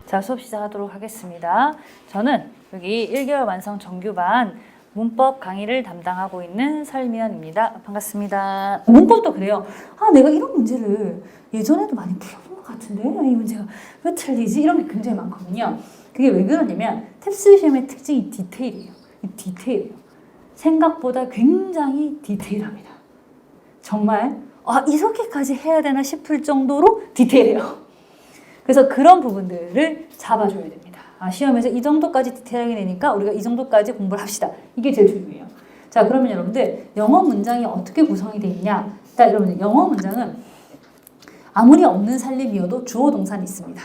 자, 수업 시작하도록 하겠습니다. 저는 여기 1개월 완성 정규반 문법 강의를 담당하고 있는 설미연입니다. 반갑습니다. 문법도 그래요. 내가 이런 문제를 예전에도 많이 풀어본 것 같은데 이 문제가 왜 틀리지? 이런 게 굉장히 많거든요. 그게 왜 그러냐면 탭스 시험의 특징이 디테일이에요. 디테일이에요. 생각보다 굉장히 디테일합니다. 정말 이렇게까지 해야 되나 싶을 정도로 디테일해요. 그래서 그런 부분들을 잡아줘야 됩니다. 시험에서 이 정도까지 디테일하게 되니까 우리가 이 정도까지 공부를 합시다. 이게 제일 중요해요. 자, 그러면 여러분들 영어 문장이 어떻게 구성이 되어 있냐? 일단 여러분들 영어 문장은 아무리 없는 살림이어도 주어 동사는 있습니다.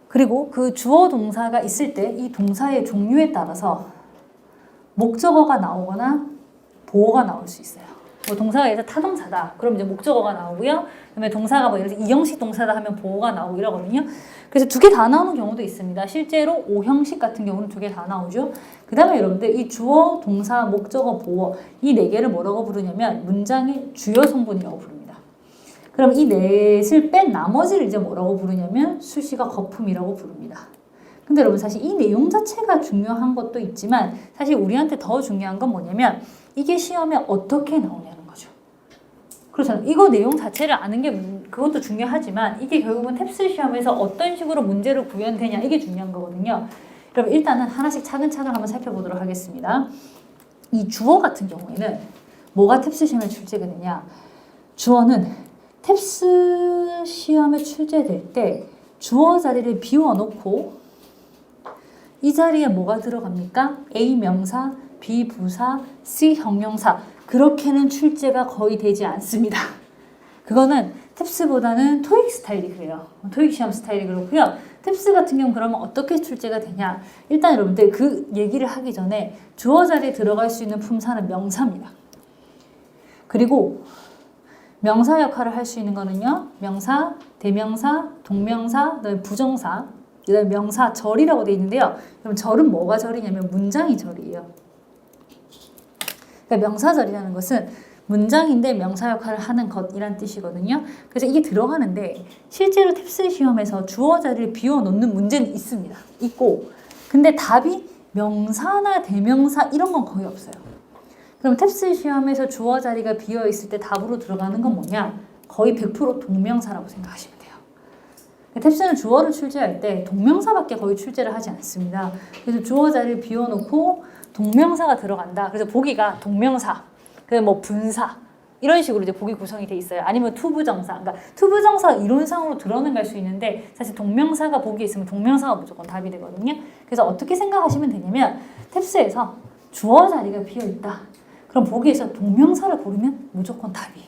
그리고 그 주어 동사가 있을 때 이 동사의 종류에 따라서 목적어가 나오거나 보어가 나올 수 있어요. 뭐 동사가 예를 들어 타동사다. 그럼 이제 목적어가 나오고요. 그다음에 동사가 뭐 예를 들어 이형식 동사다 하면 보어가 나오고 이러거든요. 그래서 두 개 다 나오는 경우도 있습니다. 실제로 5형식 같은 경우는 두 개 다 나오죠. 그다음에 여러분들 이 주어, 동사, 목적어, 보어 이 네 개를 뭐라고 부르냐면 문장의 주요 성분이라고 부릅니다. 그럼 이 넷을 뺀 나머지를 이제 뭐라고 부르냐면 수식어 거품이라고 부릅니다. 근데 여러분 사실 이 내용 자체가 중요한 것도 있지만 사실 우리한테 더 중요한 건 뭐냐면 이게 시험에 어떻게 나오냐는 거죠. 그렇잖아요. 이거 내용 자체를 아는 게 그것도 중요하지만 이게 결국은 탭스 시험에서 어떤 식으로 문제를 구현되냐 이게 중요한 거거든요. 그럼 일단은 하나씩 차근차근 한번 살펴보도록 하겠습니다. 이 주어 같은 경우에는 뭐가 탭스 시험에 출제가 되냐? 주어는 탭스 시험에 출제될 때 주어 자리를 비워놓고 이 자리에 뭐가 들어갑니까? A 명사, B 부사, C 형용사. 그렇게는 출제가 거의 되지 않습니다. 그거는 탭스보다는 토익 스타일이 그래요. 토익 시험 스타일이 그렇고요. 탭스 같은 경우 그러면 어떻게 출제가 되냐? 일단 여러분들 그 얘기를 하기 전에 주어 자리에 들어갈 수 있는 품사는 명사입니다. 그리고 명사 역할을 할 수 있는 거는요. 명사, 대명사, 동명사, 그다음에 부정사, 그다음에 명사, 절이라고 되어 있는데요. 그럼 절은 뭐가 절이냐면 문장이 절이에요. 그러니까 명사절이라는 것은 문장인데 명사 역할을 하는 것이란 뜻이거든요. 그래서 이게 들어가는데 실제로 탭스 시험에서 주어 자리를 비워놓는 문제는 있습니다. 있고 근데 답이 명사나 대명사 이런 건 거의 없어요. 그럼 탭스 시험에서 주어 자리가 비어있을 때 답으로 들어가는 건 뭐냐? 거의 100% 동명사라고 생각하시면 돼요. 탭스는 주어를 출제할 때 동명사밖에 거의 출제를 하지 않습니다. 그래서 주어 자리를 비워놓고 동명사가 들어간다. 그래서 보기가 동명사, 그다음에 뭐 분사 이런 식으로 이제 보기 구성이 돼 있어요. 아니면 투부정사. 그러니까 투부정사 이론상으로 들어는 갈 수 있는데 사실 동명사가 보기에 있으면 동명사가 무조건 답이 되거든요. 그래서 어떻게 생각하시면 되냐면 탭스에서 주어 자리가 비어 있다. 그럼 보기에서 동명사를 고르면 무조건 답이에요.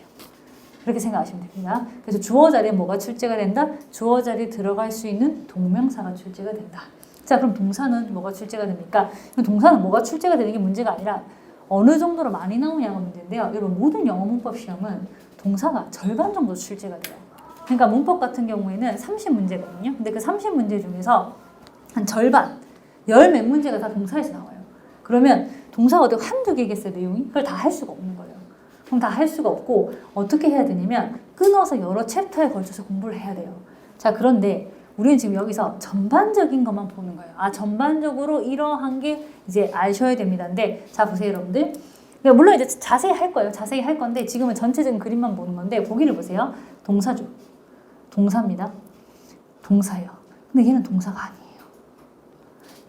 그렇게 생각하시면 됩니다. 그래서 주어 자리에 뭐가 출제가 된다? 주어 자리에 들어갈 수 있는 동명사가 출제가 된다. 자, 그럼 동사는 뭐가 출제가 됩니까? 동사는 뭐가 출제가 되는 게 문제가 아니라 어느 정도로 많이 나오냐가 문제인데요. 여러분 모든 영어 문법 시험은 동사가 절반 정도 출제가 돼요. 그러니까 문법 같은 경우에는 30문제거든요. 근데 그 30문제 중에서 한 절반, 10몇 문제가 다 동사에서 나와요. 그러면 동사가 어디 한두 개겠어요, 내용이? 그걸 다 할 수가 없는 거예요. 그럼 다 할 수가 없고 어떻게 해야 되냐면 끊어서 여러 챕터에 걸쳐서 공부를 해야 돼요. 자, 그런데 우리는 지금 여기서 전반적인 것만 보는 거예요. 전반적으로 이러한 게 이제 아셔야 됩니다. 근데 자, 보세요, 여러분들. 물론 이제 자세히 할 거예요. 자세히 할 건데 지금은 전체적인 그림만 보는 건데 보기를 보세요. 동사죠. 동사입니다. 동사예요. 근데 얘는 동사가 아니에요.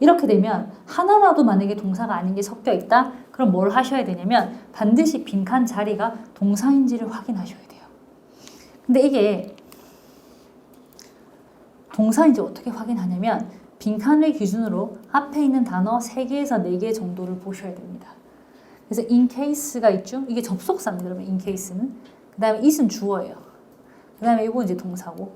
이렇게 되면 하나라도 만약에 동사가 아닌 게 섞여 있다? 그럼 뭘 하셔야 되냐면 반드시 빈칸 자리가 동사인지를 확인하셔야 돼요. 근데 이게 동사인지 어떻게 확인하냐면 빈칸을 기준으로 앞에 있는 단어 3개에서 4개 정도를 보셔야 됩니다. 그래서 in case가 있죠. 이게 접속사입니다. 그러면 in case는. 그 다음에 it은 주어예요. 그 다음에 이거 이제 동사고.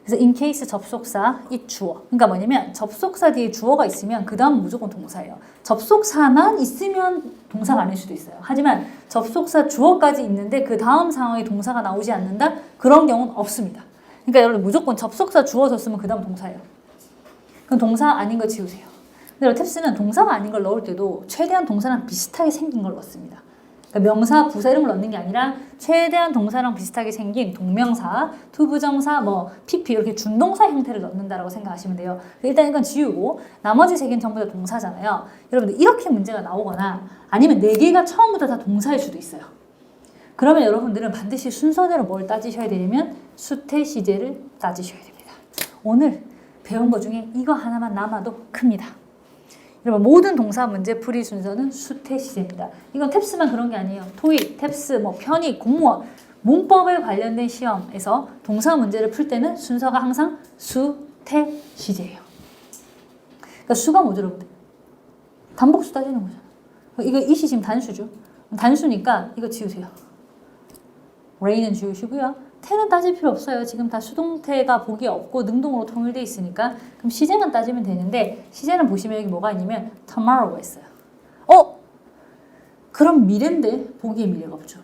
그래서 in case 접속사, it 주어. 그러니까 뭐냐면 접속사 뒤에 주어가 있으면 그 다음 무조건 동사예요. 접속사만 있으면 동사가 아닐 수도 있어요. 하지만 접속사 주어까지 있는데 그 다음 상황에 동사가 나오지 않는다? 그런 경우는 없습니다. 그러니까 여러분 무조건 접속사 주어 줬으면 그 다음 동사예요. 그럼 동사 아닌 거 지우세요. 근데 탭스는 동사가 아닌 걸 넣을 때도 최대한 동사랑 비슷하게 생긴 걸 넣습니다. 그러니까 그러니까 명사, 부사 이런 걸 넣는 게 아니라 최대한 동사랑 비슷하게 생긴 동명사, 투부정사, 뭐 PP 이렇게 준동사 형태를 넣는다라고 생각하시면 돼요. 일단 이건 지우고 나머지 세 개는 전부 다 동사잖아요. 여러분들 이렇게 문제가 나오거나 아니면 네 개가 처음부터 다 동사일 수도 있어요. 그러면 여러분들은 반드시 순서대로 뭘 따지셔야 되냐면 수태, 시제를 따지셔야 됩니다. 오늘 배운 것 중에 이거 하나만 남아도 큽니다. 여러분 모든 동사 문제 풀이 순서는 수태, 시제입니다. 이건 탭스만 그런 게 아니에요. 토익, 탭스, 뭐 편익, 공무원, 문법에 관련된 시험에서 동사 문제를 풀 때는 순서가 항상 수, 태, 시제예요. 그러니까 수가 뭐죠, 여러분들? 단복수 따지는 거죠. 이거 이시 지금 단수죠. 단수니까 이거 지우세요. 레이는 지우시고요. 태는 따질 필요 없어요. 지금 다 수동태가 보기에 없고 능동으로 통일되어 있으니까 그럼 시제만 따지면 되는데 시제는 보시면 여기 뭐가 있냐면 tomorrow가 있어요. 그럼 미래인데 보기에 미래가 없죠.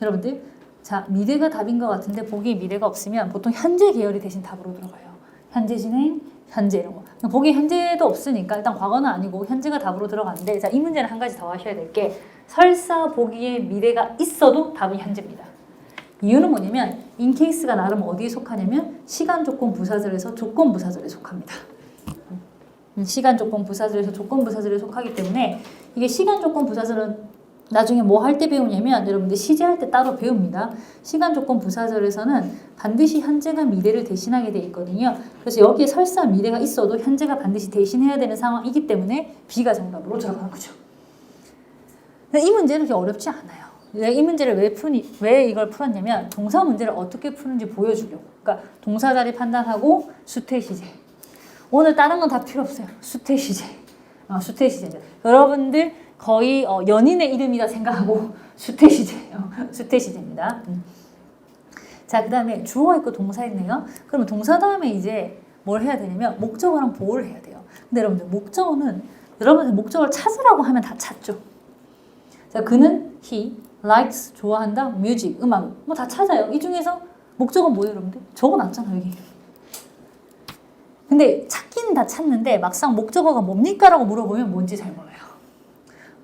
여러분들 자 미래가 답인 것 같은데 보기에 미래가 없으면 보통 현재 계열이 대신 답으로 들어가요. 현재 진행, 현재 이런 거. 보기에 현재도 없으니까 일단 과거는 아니고 현재가 답으로 들어가는데 자 이 문제는 한 가지 더 하셔야 될 게 설사 보기에 미래가 있어도 답은 현재입니다. 이유는 뭐냐면 인케이스가 나름 어디에 속하냐면 시간 조건 부사절에서 조건 부사절에 속합니다. 시간 조건 부사절에서 조건 부사절에 속하기 때문에 이게 시간 조건 부사절은 나중에 뭐 할 때 배우냐면 여러분들 시제할 때 따로 배웁니다. 시간 조건 부사절에서는 반드시 현재가 미래를 대신하게 돼 있거든요. 그래서 여기에 설사 미래가 있어도 현재가 반드시 대신해야 되는 상황이기 때문에 B가 정답으로 들어가는 거죠. 이 문제는 그렇게 어렵지 않아요. 이 문제를 왜 이걸 풀었냐면 동사 문제를 어떻게 푸는지 보여주려고. 그러니까 동사 자리 판단하고 수태 시제. 오늘 다른 건 다 필요 없어요. 수태 시제. 수태 시제죠. 여러분들 거의 연인의 이름이라 생각하고 수태 시제예요. 수태 시제입니다. 자, 그다음에 주어가 있고 동사 있네요. 그러면 동사 다음에 이제 뭘 해야 되냐면 목적어랑 보호를 해야 돼요. 근데 여러분들 목적어는 여러분들 목적어를 찾으라고 하면 다 찾죠. 자, 그는 he likes 좋아한다, music 음악 뭐 다 찾아요. 이 중에서 목적어는 뭐예요, 여러분들? 적어놨잖아 여기. 근데 찾기는 다 찾는데 막상 목적어가 뭡니까? 라고 물어보면 뭔지 잘 몰라요.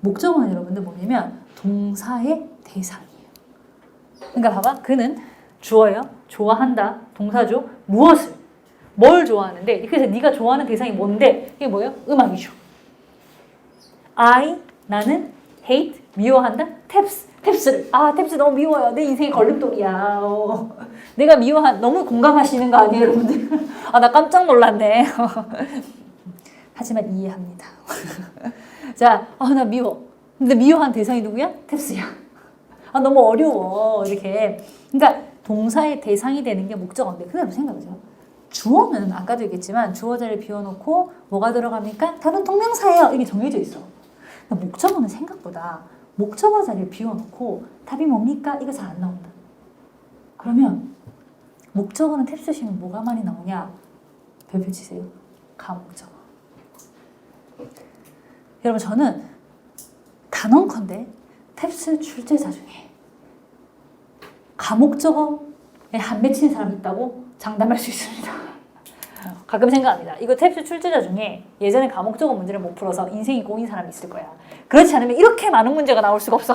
목적어는 여러분들 뭐냐면 동사의 대상이에요. 그러니까 봐봐. 그는 주어예요. 좋아한다. 동사죠. 무엇을? 뭘 좋아하는데 그래서 네가 좋아하는 대상이 뭔데? 이게 뭐예요? 음악이죠. 나는 hate 미워한다. 탭스를 탭스 너무 미워요. 내 인생의 걸림돌이야. 내가 너무 공감하시는 거 아니에요, 여러분들? 나 깜짝 놀랐네. 하지만 이해합니다. 자, 나 미워. 근데 미워한 대상이 누구야? 탭스야. 너무 어려워. 이렇게. 그러니까 동사의 대상이 되는 게 목적어인데 그대로 생각하죠. 주어는 아까도 얘기했지만 주어 자리를 비워놓고 뭐가 들어갑니까? 답은 동명사예요. 이게 정해져 있어. 목적어는 생각보다 목적어 자리를 비워놓고 답이 뭡니까? 이거 잘 안 나온다. 그러면 목적어는 탭 쓰시면 뭐가 많이 나오냐? 별표 치세요. 가목적어. 여러분 저는 단언컨대 탭스 출제자 중에 가목적어에 한 맺힌 사람 있다고 장담할 수 있습니다. 가끔 생각합니다. 이거 탭스 출제자 중에 예전에 가목적어 문제를 못 풀어서 인생이 꼬인 사람이 있을 거야. 그렇지 않으면 이렇게 많은 문제가 나올 수가 없어.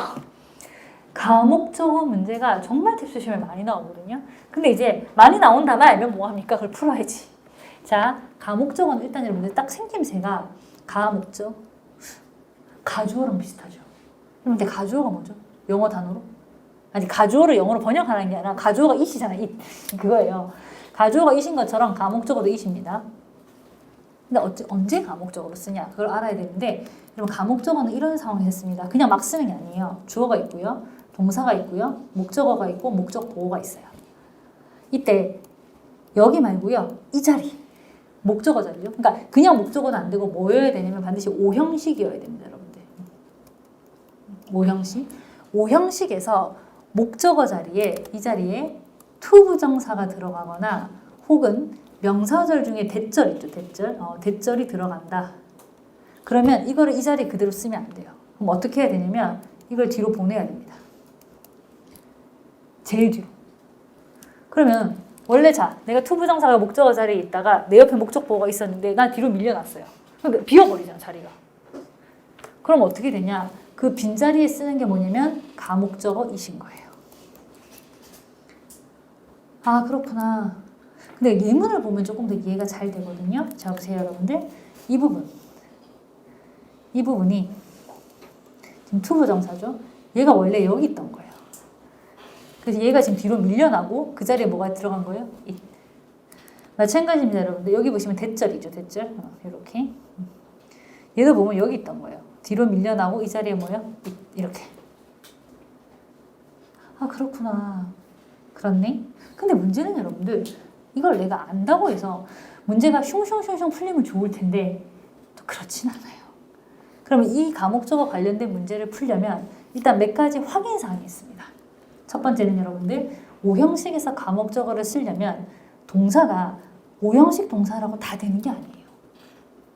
가목적어 문제가 정말 탭스 시험에 많이 나오거든요. 근데 이제 많이 나온다만 알면 뭐합니까? 그걸 풀어야지. 자, 가목적어는 일단 여러분들 딱 생김새가 가목적, 가주어랑 비슷하죠. 근데 가주어가 뭐죠? 영어 단어로? 아니 가주어를 영어로 번역하는 게 아니라 가주어가 it이잖아요. it. 그거예요. 가주어가 it인 것처럼 가목적어도 it입니다. 근데 언제 가목적어로 쓰냐? 그걸 알아야 되는데 여러분 가목적어는 이런 상황이 됐습니다. 그냥 막 쓰는 게 아니에요. 주어가 있고요. 동사가 있고요. 목적어가 있고 목적 보호가 있어요. 이때 여기 말고요. 이 자리. 목적어 자리죠. 그러니까 그냥 목적어는 안 되고 뭐여야 되냐면 반드시 오형식이어야 됩니다. 여러분들. 오형식. 오형식에서 목적어 자리에 이 자리에 투부정사가 들어가거나 혹은 명사절 중에 대절 있죠. 대절. 대절이 들어간다. 그러면 이거를 이 자리에 그대로 쓰면 안 돼요. 그럼 어떻게 해야 되냐면 이걸 뒤로 보내야 됩니다. 제일 뒤로. 그러면 원래 내가 투부정사가 목적어 자리에 있다가 내 옆에 목적보호가 있었는데 난 뒤로 밀려났어요. 그러니까 비워버리잖아 자리가. 그럼 어떻게 되냐. 그 빈자리에 쓰는 게 뭐냐면 가목적어이신 거예요. 아, 그렇구나. 근데 예문을 보면 조금 더 이해가 잘 되거든요. 자, 보세요, 여러분들. 이 부분이 지금 투부정사죠. 얘가 원래 여기 있던 거예요. 그래서 얘가 지금 뒤로 밀려나고 그 자리에 뭐가 들어간 거예요? it. 마찬가지입니다, 여러분들. 여기 보시면 대절이죠, 대절. 이렇게. 얘도 보면 여기 있던 거예요. 뒤로 밀려나고 이 자리에 뭐예요? it. 이렇게. 아, 그렇구나. 그렇네. 근데 문제는 여러분들, 이걸 내가 안다고 해서 문제가 슝슝슝슝 풀리면 좋을 텐데 또 그렇진 않아요. 그러면 이 가목적어 관련된 문제를 풀려면 일단 몇 가지 확인사항이 있습니다. 첫 번째는 여러분들, 5형식에서 가목적어를 쓰려면 동사가 5형식 동사라고 다 되는 게 아니에요.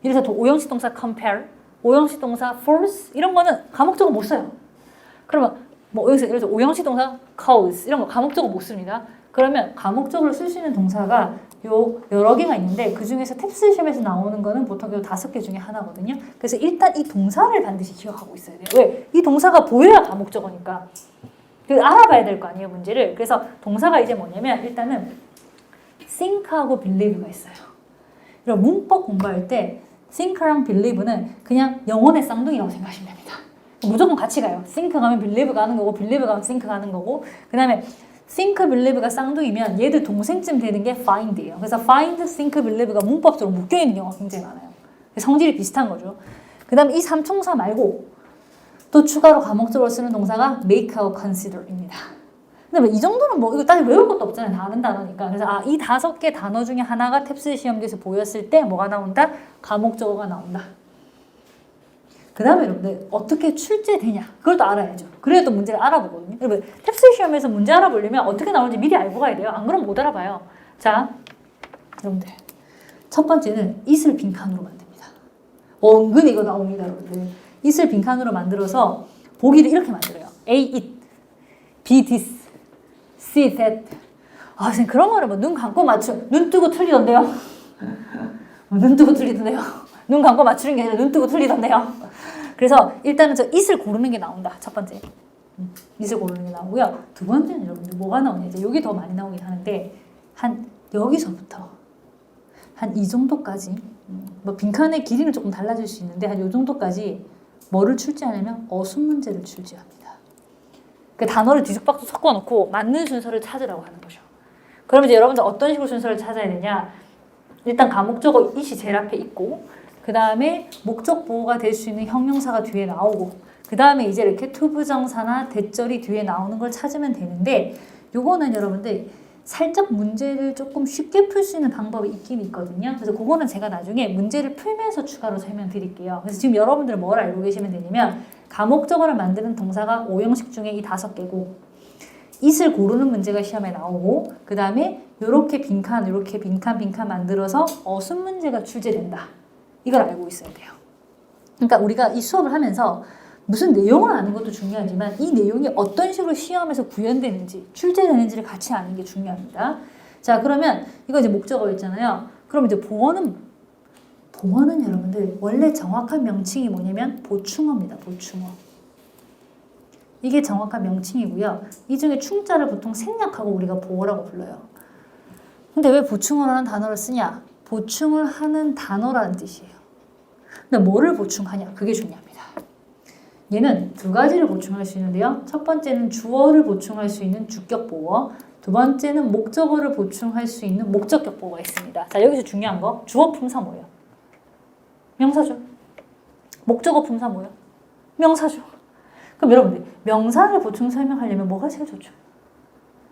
예를 들어서 5형식 동사 compare, 5형식 동사 force 이런 거는 가목적어 못 써요. 그러면 뭐 여기서 예를 들어 5형식 동사 cause 이런 거 가목적어 못 씁니다. 그러면 가목적어를 쓸 수 있는 동사가 요 여러 개가 있는데 그 중에서 탭스 시험에서 나오는 거는 보통 요 5개 중에 하나거든요. 그래서 일단 이 동사를 반드시 기억하고 있어야 돼요. 왜? 이 동사가 보여야 가목적어니까. 그 알아봐야 될 거 아니에요, 문제를. 그래서 동사가 이제 뭐냐면 일단은 think하고 believe가 있어요. 이런 문법 공부할 때 think랑 believe는 그냥 영혼의 쌍둥이라고 생각하시면 됩니다. 무조건 같이 가요. think 가면 believe 가는 거고 believe 가면 think 가는 거고 그 다음에 think, believe가 쌍둥이면 얘들 동생쯤 되는 게 find예요. 그래서 find, think, believe가 문법적으로 묶여있는 경우가 굉장히 많아요. 성질이 비슷한 거죠. 그 다음에 이 삼총사 말고 또 추가로 가목적으로 쓰는 동사가 make하고 consider입니다. 근데 뭐 이 정도는 뭐 이거 따로 외울 것도 없잖아요. 다 아는 단어니까. 그래서 이 5개 단어 중에 하나가 탭스 시험지에서 보였을 때 뭐가 나온다? 가목적어가 나온다. 그 다음에 여러분들 어떻게 출제되냐 그걸 또 알아야죠. 그래야 또 문제를 알아보거든요. 여러분 탭스 시험에서 문제 알아보려면 어떻게 나오는지 미리 알고 가야 돼요. 안 그러면 못 알아봐요. 자, 여러분들 첫 번째는 it을 빈칸으로 만듭니다. 은근히 이거 나옵니다, 여러분들. it을 빈칸으로 만들어서 보기를 이렇게 만들어요. A, it, B, this, C, that. 아, 선생님 그런 거를 뭐 눈 감고 눈 뜨고 틀리던데요. 눈 뜨고 틀리던데요. 눈 감고 맞추는 게 아니라 눈 뜨고 틀리던데요. 그래서 일단은 저 it을 고르는 게 나온다. 첫 번째. it을 고르는 게 나오고요. 두 번째는 여러분들 뭐가 나오냐. 이제 여기 더 많이 나오긴 하는데 한 여기서부터 한 이 정도까지 뭐 빈칸의 길이는 조금 달라질 수 있는데 한 이 정도까지 뭐를 출제하냐면 어순 문제를 출제합니다. 그 단어를 뒤죽박죽 섞어놓고 맞는 순서를 찾으라고 하는 거죠. 그러면 이제 여러분들 어떤 식으로 순서를 찾아야 되냐. 일단 가목적어 it이 제일 앞에 있고 그 다음에 목적 보호가 될 수 있는 형용사가 뒤에 나오고 그 다음에 이제 이렇게 투부정사나 대절이 뒤에 나오는 걸 찾으면 되는데 요거는 여러분들 살짝 문제를 조금 쉽게 풀 수 있는 방법이 있긴 있거든요. 그래서 그거는 제가 나중에 문제를 풀면서 추가로 설명드릴게요. 그래서 지금 여러분들은 뭘 알고 계시면 되냐면 가목적어를 만드는 동사가 5형식 중에 이 5개고 it을 고르는 문제가 시험에 나오고 그 다음에 이렇게 빈칸 만들어서 어순 문제가 출제된다. 이걸 알고 있어야 돼요. 그러니까 우리가 이 수업을 하면서 무슨 내용을 아는 것도 중요하지만 이 내용이 어떤 식으로 시험에서 구현되는지 출제되는지를 같이 아는 게 중요합니다. 자, 그러면 이거 이제 목적어였잖아요. 그럼 이제 보어는 여러분들 원래 정확한 명칭이 뭐냐면 보충어입니다. 보충어. 이게 정확한 명칭이고요. 이 중에 충자를 보통 생략하고 우리가 보어라고 불러요. 근데 왜 보충어라는 단어를 쓰냐? 보충을 하는 단어라는 뜻이에요. 근데 뭐를 보충하냐? 그게 중요합니다. 얘는 두 가지를 보충할 수 있는데요. 첫 번째는 주어를 보충할 수 있는 주격 보어, 두 번째는 목적어를 보충할 수 있는 목적격 보어가 있습니다. 자, 여기서 중요한 거 주어 품사 뭐예요? 명사죠. 목적어 품사 뭐예요? 명사죠. 그럼 여러분들 명사를 보충 설명하려면 뭐가 제일 좋죠?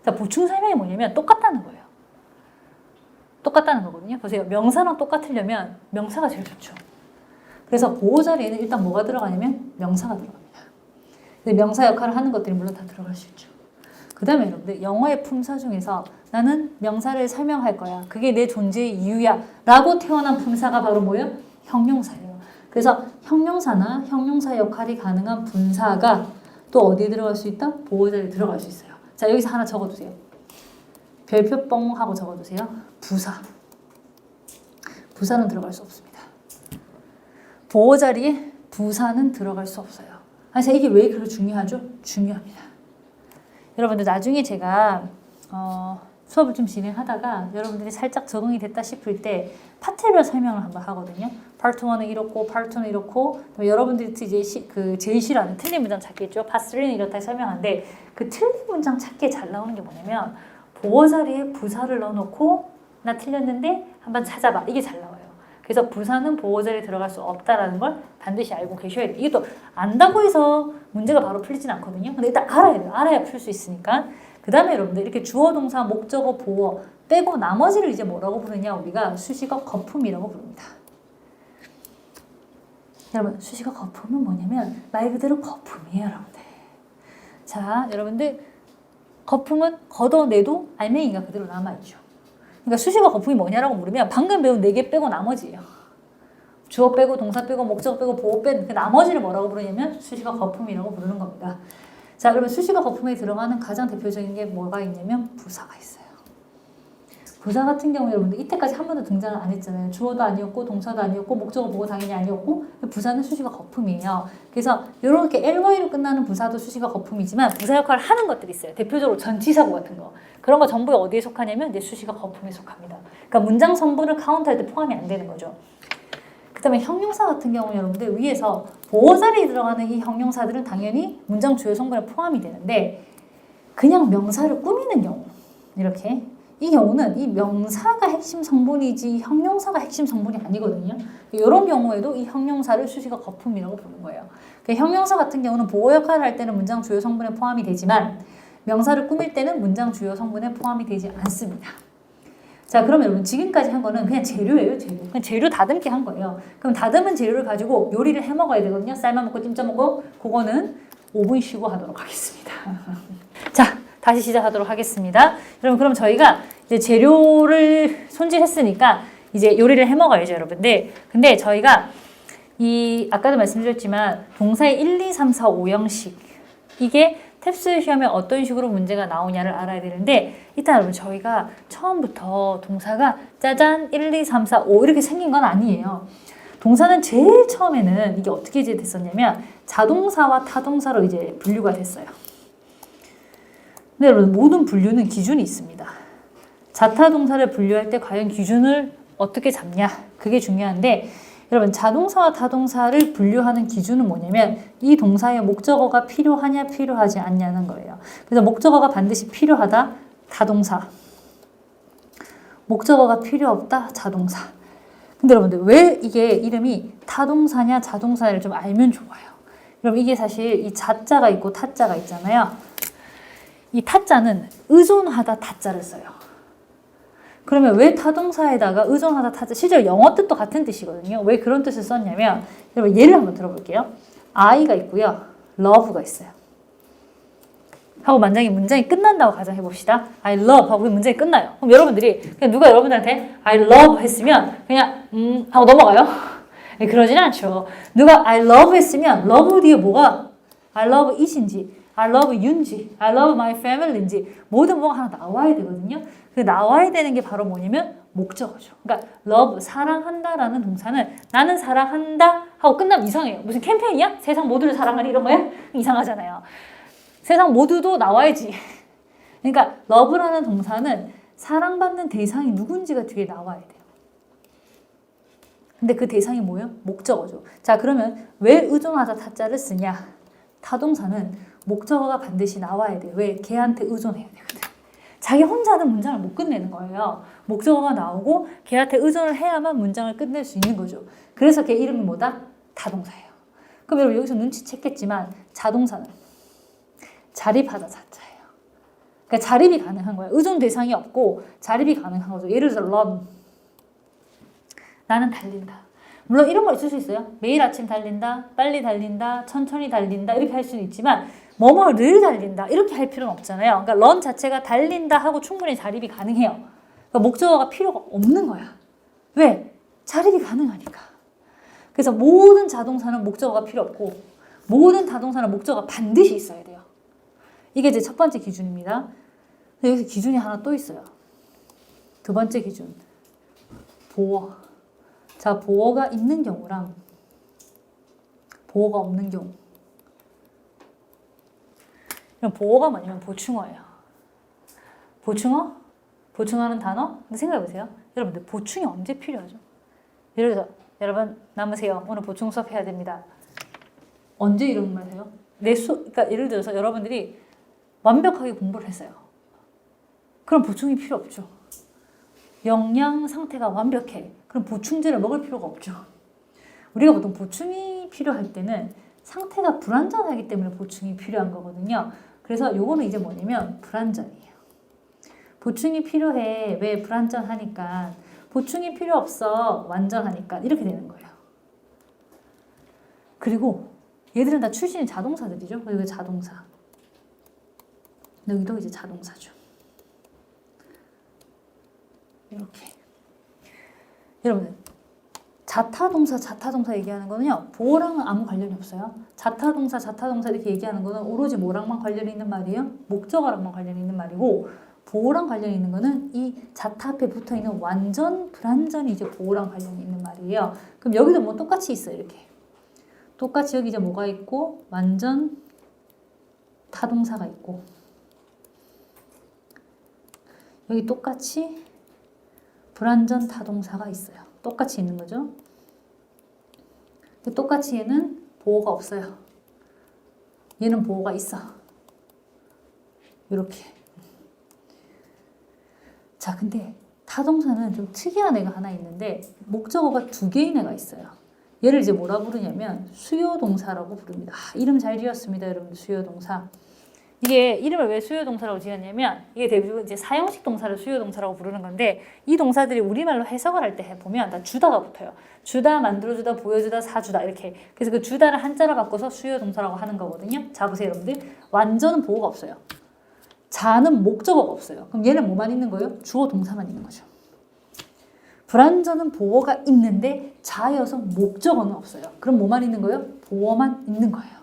자, 보충 설명이 뭐냐면 똑같다는 거예요. 똑같다는 거거든요. 보세요. 명사랑 똑같으려면 명사가 제일 좋죠. 그래서 보호 자리에는 일단 뭐가 들어가냐면 명사가 들어갑니다. 근데 명사 역할을 하는 것들이 물론 다 들어갈 수 있죠. 그 다음에 여러분들 영어의 품사 중에서 나는 명사를 설명할 거야. 그게 내 존재의 이유야. 라고 태어난 품사가 바로 뭐예요? 형용사예요. 그래서 형용사나 형용사 역할이 가능한 분사가 또 어디에 들어갈 수 있다? 보호 자리에 들어갈 수 있어요. 자, 여기서 하나 적어두세요. 별표 뻥 하고 적어두세요. 부사. 부사는 들어갈 수 없습니다. 보호 자리에 부사는 들어갈 수 없어요. 자, 이게 왜 그렇게 중요하죠? 중요합니다. 여러분들 나중에 제가 수업을 좀 진행하다가 여러분들이 살짝 적응이 됐다 싶을 때 파트별 설명을 한번 하거든요. 파트 1은 이렇고 파트 2는 이렇고 여러분들이 이제 제일 싫어하는 틀린 문장 찾기 있죠. 파트 3는 이렇다 설명하는데 그 틀린 문장 찾기에 잘 나오는 게 뭐냐면 보어 자리에 부사를 넣어놓고 나 틀렸는데 한번 찾아봐. 이게 잘 나와요. 그래서 부사는 보어 자리에 들어갈 수 없다라는 걸 반드시 알고 계셔야 돼요. 이게 또 안다고 해서 문제가 바로 풀리진 않거든요. 근데 일단 알아야 돼요. 알아야 풀 수 있으니까. 그 다음에 여러분들 이렇게 주어, 동사, 목적어, 보어 빼고 나머지를 이제 뭐라고 부르냐? 우리가 수식어 거품이라고 부릅니다. 여러분 수식어 거품은 뭐냐면 말 그대로 거품이에요, 여러분들. 자, 여러분들 거품은 걷어내도 알맹이가 그대로 남아있죠. 그러니까 수식어 거품이 뭐냐라고 물으면 방금 배운 4개 빼고 나머지예요. 주어 빼고 동사 빼고 목적어 빼고 보어 뺀 그 나머지를 뭐라고 부르냐면 수식어 거품이라고 부르는 겁니다. 자, 그러면 수식어 거품에 들어가는 가장 대표적인 게 뭐가 있냐면 부사가 있어요. 부사 같은 경우 여러분들 이때까지 한 번도 등장을 안 했잖아요. 주어도 아니었고 동사도 아니었고 목적어 보고 당연히 아니었고 부사는 수식어 거품이에요. 그래서 이렇게 ly로 끝나는 부사도 수식어 거품이지만 부사 역할을 하는 것들이 있어요. 대표적으로 전치사구 같은 거. 그런 거 전부 어디에 속하냐면 이제 수식어 거품에 속합니다. 그러니까 문장 전부를 카운트할 때 포함이 안 되는 거죠. 그 다음에 형용사 같은 경우는 여러분들 위에서 보어 자리에 들어가는 이 형용사들은 당연히 문장 주요 성분에 포함이 되는데 그냥 명사를 꾸미는 경우 이렇게 이 경우는 이 명사가 핵심 성분이지 형용사가 핵심 성분이 아니거든요. 이런 경우에도 이 형용사를 수식어 거품이라고 부르는 거예요. 형용사 같은 경우는 보어 역할을 할 때는 문장 주요 성분에 포함이 되지만 명사를 꾸밀 때는 문장 주요 성분에 포함이 되지 않습니다. 자, 그러면 여러분 지금까지 한 거는 그냥 재료예요, 재료. 그냥 재료 다듬기 한 거예요. 그럼 다듬은 재료를 가지고 요리를 해 먹어야 되거든요. 쌀만 먹고 찜쪄 먹고 그거는 5분 쉬고 하도록 하겠습니다. 자, 다시 시작하도록 하겠습니다. 여러분 그럼 저희가 이제 재료를 손질했으니까 이제 요리를 해 먹어야죠, 여러분들. 근데 저희가 이 아까도 말씀드렸지만 동사의 1, 2, 3, 4, 5형식 이게 탭스 시험에 어떤 식으로 문제가 나오냐를 알아야 되는데 일단 여러분 저희가 처음부터 동사가 짜잔 1, 2, 3, 4, 5 이렇게 생긴 건 아니에요. 동사는 제일 처음에는 이게 어떻게 이제 됐었냐면 자동사와 타동사로 이제 분류가 됐어요. 근데 여러분 모든 분류는 기준이 있습니다. 자타동사를 분류할 때 과연 기준을 어떻게 잡냐 그게 중요한데 여러분 자동사와 타동사를 분류하는 기준은 뭐냐면 이 동사의 목적어가 필요하냐 필요하지 않냐는 거예요. 그래서 목적어가 반드시 필요하다 타동사, 목적어가 필요 없다 자동사. 근데 여러분들 왜 이게 이름이 타동사냐 자동사를 좀 알면 좋아요. 여러분 이게 사실 이 자자가 있고 타자가 있잖아요. 이 타자는 의존하다 타자를 써요. 그러면 왜 타동사에다가 의존하다 타자, 실제로 영어 뜻도 같은 뜻이거든요. 왜 그런 뜻을 썼냐면 여러분 예를 한번 들어볼게요. I가 있고요. love가 있어요. 하고 만약에 문장이 끝난다고 가정해봅시다. I love 하고 문장이 끝나요. 그럼 여러분들이 그냥 누가 여러분들한테 I love 했으면 그냥 하고 넘어가요? 그러진 않죠. 누가 I love 했으면 love 뒤에 뭐가 I love it인지 I love you인지 I love my family인지 모든 뭐가 하나 나와야 되거든요. 그 나와야 되는 게 바로 뭐냐면 목적어죠. 그러니까 love 사랑한다라는 동사는 나는 사랑한다 하고 끝나면 이상해요. 무슨 캠페인이야? 세상 모두를 사랑하니 이런 거야? 이상하잖아요. 세상 모두도 나와야지. 그러니까 love라는 동사는 사랑받는 대상이 누군지가 뒤에 나와야 돼요. 근데 그 대상이 뭐예요? 목적어죠. 자, 그러면 왜 의존하다 타자를 쓰냐? 타동사는 목적어가 반드시 나와야 돼요. 왜? 걔한테 의존해야 되거든. 자기 혼자는 문장을 못 끝내는 거예요. 목적어가 나오고 걔한테 의존을 해야만 문장을 끝낼 수 있는 거죠. 그래서 걔 이름이 뭐다? 타동사예요. 그럼 여러분 여기서 눈치챘겠지만 자동사는 자립하다 자자예요. 그러니까 자립이 가능한 거예요. 의존 대상이 없고 자립이 가능한 거죠. 예를 들어서 run. 나는 달린다. 물론 이런 거 있을 수 있어요. 매일 아침 달린다, 빨리 달린다, 천천히 달린다 이렇게 할 수는 있지만 뭐뭐를 달린다 이렇게 할 필요는 없잖아요. 그러니까 run 자체가 달린다 하고 충분히 자립이 가능해요. 그러니까 목적어가 필요가 없는 거야. 왜? 자립이 가능하니까. 그래서 모든 자동사는 목적어가 필요 없고 모든 타동사는 목적어가 반드시 있어야 돼요. 이게 이제 첫 번째 기준입니다. 여기서 기준이 하나 또 있어요. 두 번째 기준. 보어. 자, 보어가 있는 경우랑 보어가 없는 경우. 그럼 보어가 뭐냐면 보충어예요. 보충어? 보충하는 단어? 근데 생각해보세요. 여러분들 보충이 언제 필요하죠? 예를 들어서 여러분 남으세요. 오늘 보충 수업 해야 됩니다. 언제 이런 말 해요? 그러니까 예를 들어서 여러분들이 완벽하게 공부를 했어요. 그럼 보충이 필요 없죠. 영양 상태가 완벽해. 그럼 보충제를 먹을 필요가 없죠. 우리가 보통 보충이 필요할 때는 상태가 불완전하기 때문에 보충이 필요한 거거든요. 그래서 요거는 이제 뭐냐면 불완전이에요. 보충이 필요해. 왜? 불완전하니까. 보충이 필요 없어. 완전하니까. 이렇게 되는 거예요. 그리고 얘들은 다 출신이 자동사들이죠. 여기 자동사. 여기도 이제 자동사죠. 이렇게. 여러분, 자타동사 얘기하는 거는요, 보어랑은 아무 관련이 없어요. 자타동사 이렇게 얘기하는 거는 오로지 뭐랑만 관련이 있는 말이에요? 목적어랑만 관련이 있는 말이고, 보어랑 관련이 있는 거는 이 자타 앞에 붙어 있는 완전, 불완전이 이제 보어랑 관련이 있는 말이에요. 그럼 여기도 뭐 똑같이 있어요, 이렇게. 똑같이 여기 이제 뭐가 있고, 완전 타동사가 있고, 여기 똑같이 불완전 타동사가 있어요. 똑같이 있는 거죠. 똑같이 얘는 보어가 없어요. 얘는 보어가 있어. 이렇게. 자, 근데 타동사는 좀 특이한 애가 하나 있는데 목적어가 2개인 애가 있어요. 얘를 이제 뭐라 부르냐면 수요동사라고 부릅니다. 이름 잘 지었습니다, 여러분들. 수요동사. 이게 이름을 왜 수요동사라고 지었냐면 이게 대부분 이제 사형식 동사를 수요동사라고 부르는 건데 이 동사들이 우리말로 해석을 할 때 보면 다 주다가 붙어요. 주다, 만들어주다, 보여주다, 사주다 이렇게. 그래서 그 주다를 한자로 바꿔서 수요동사라고 하는 거거든요. 자, 보세요, 여러분들. 완전은 보어가 없어요. 자는 목적어가 없어요. 그럼 얘는 뭐만 있는 거예요? 주어 동사만 있는 거죠. 불완전은 보어가 있는데 자여서 목적어는 없어요. 그럼 뭐만 있는 거예요? 보어만 있는 거예요.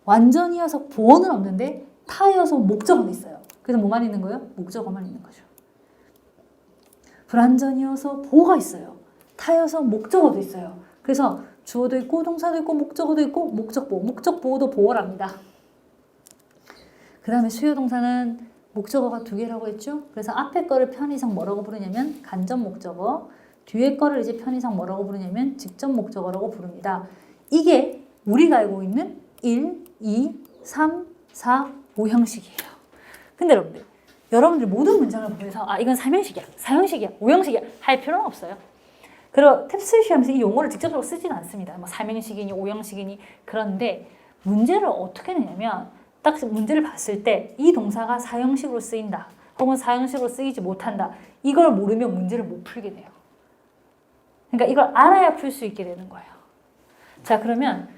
완전이어서 보어는 없는데 타여서 목적어는 있어요. 그래서 뭐만 있는 거예요? 목적어만 있는 거죠. 불완전이어서 보어가 있어요. 타여서 목적어도 있어요. 그래서 주어도 있고 동사도 있고 목적어도 있고 목적보어. 목적보어도 보어랍니다. 그 다음에 수요동사는 목적어가 2개라고 했죠? 그래서 앞에 거를 편의상 뭐라고 부르냐면 간접 목적어, 뒤에 거를 이제 편의상 뭐라고 부르냐면 직접 목적어라고 부릅니다. 이게 우리가 알고 있는 1, 2, 3, 4, 5 형식이에요. 근데 여러분들 모든 문장을 보면서 아, 이건 3형식이야, 4형식이야, 5형식이야 할 필요는 없어요. 그리고 탭스 시험에서 이 용어를 직접적으로 쓰지는 않습니다. 뭐 3형식이니 5형식이니. 그런데 문제를 어떻게 내냐면 딱 문제를 봤을 때 이 동사가 4형식으로 쓰인다 혹은 4형식으로 쓰이지 못한다, 이걸 모르면 문제를 못 풀게 돼요. 그러니까 이걸 알아야 풀 수 있게 되는 거예요. 자, 그러면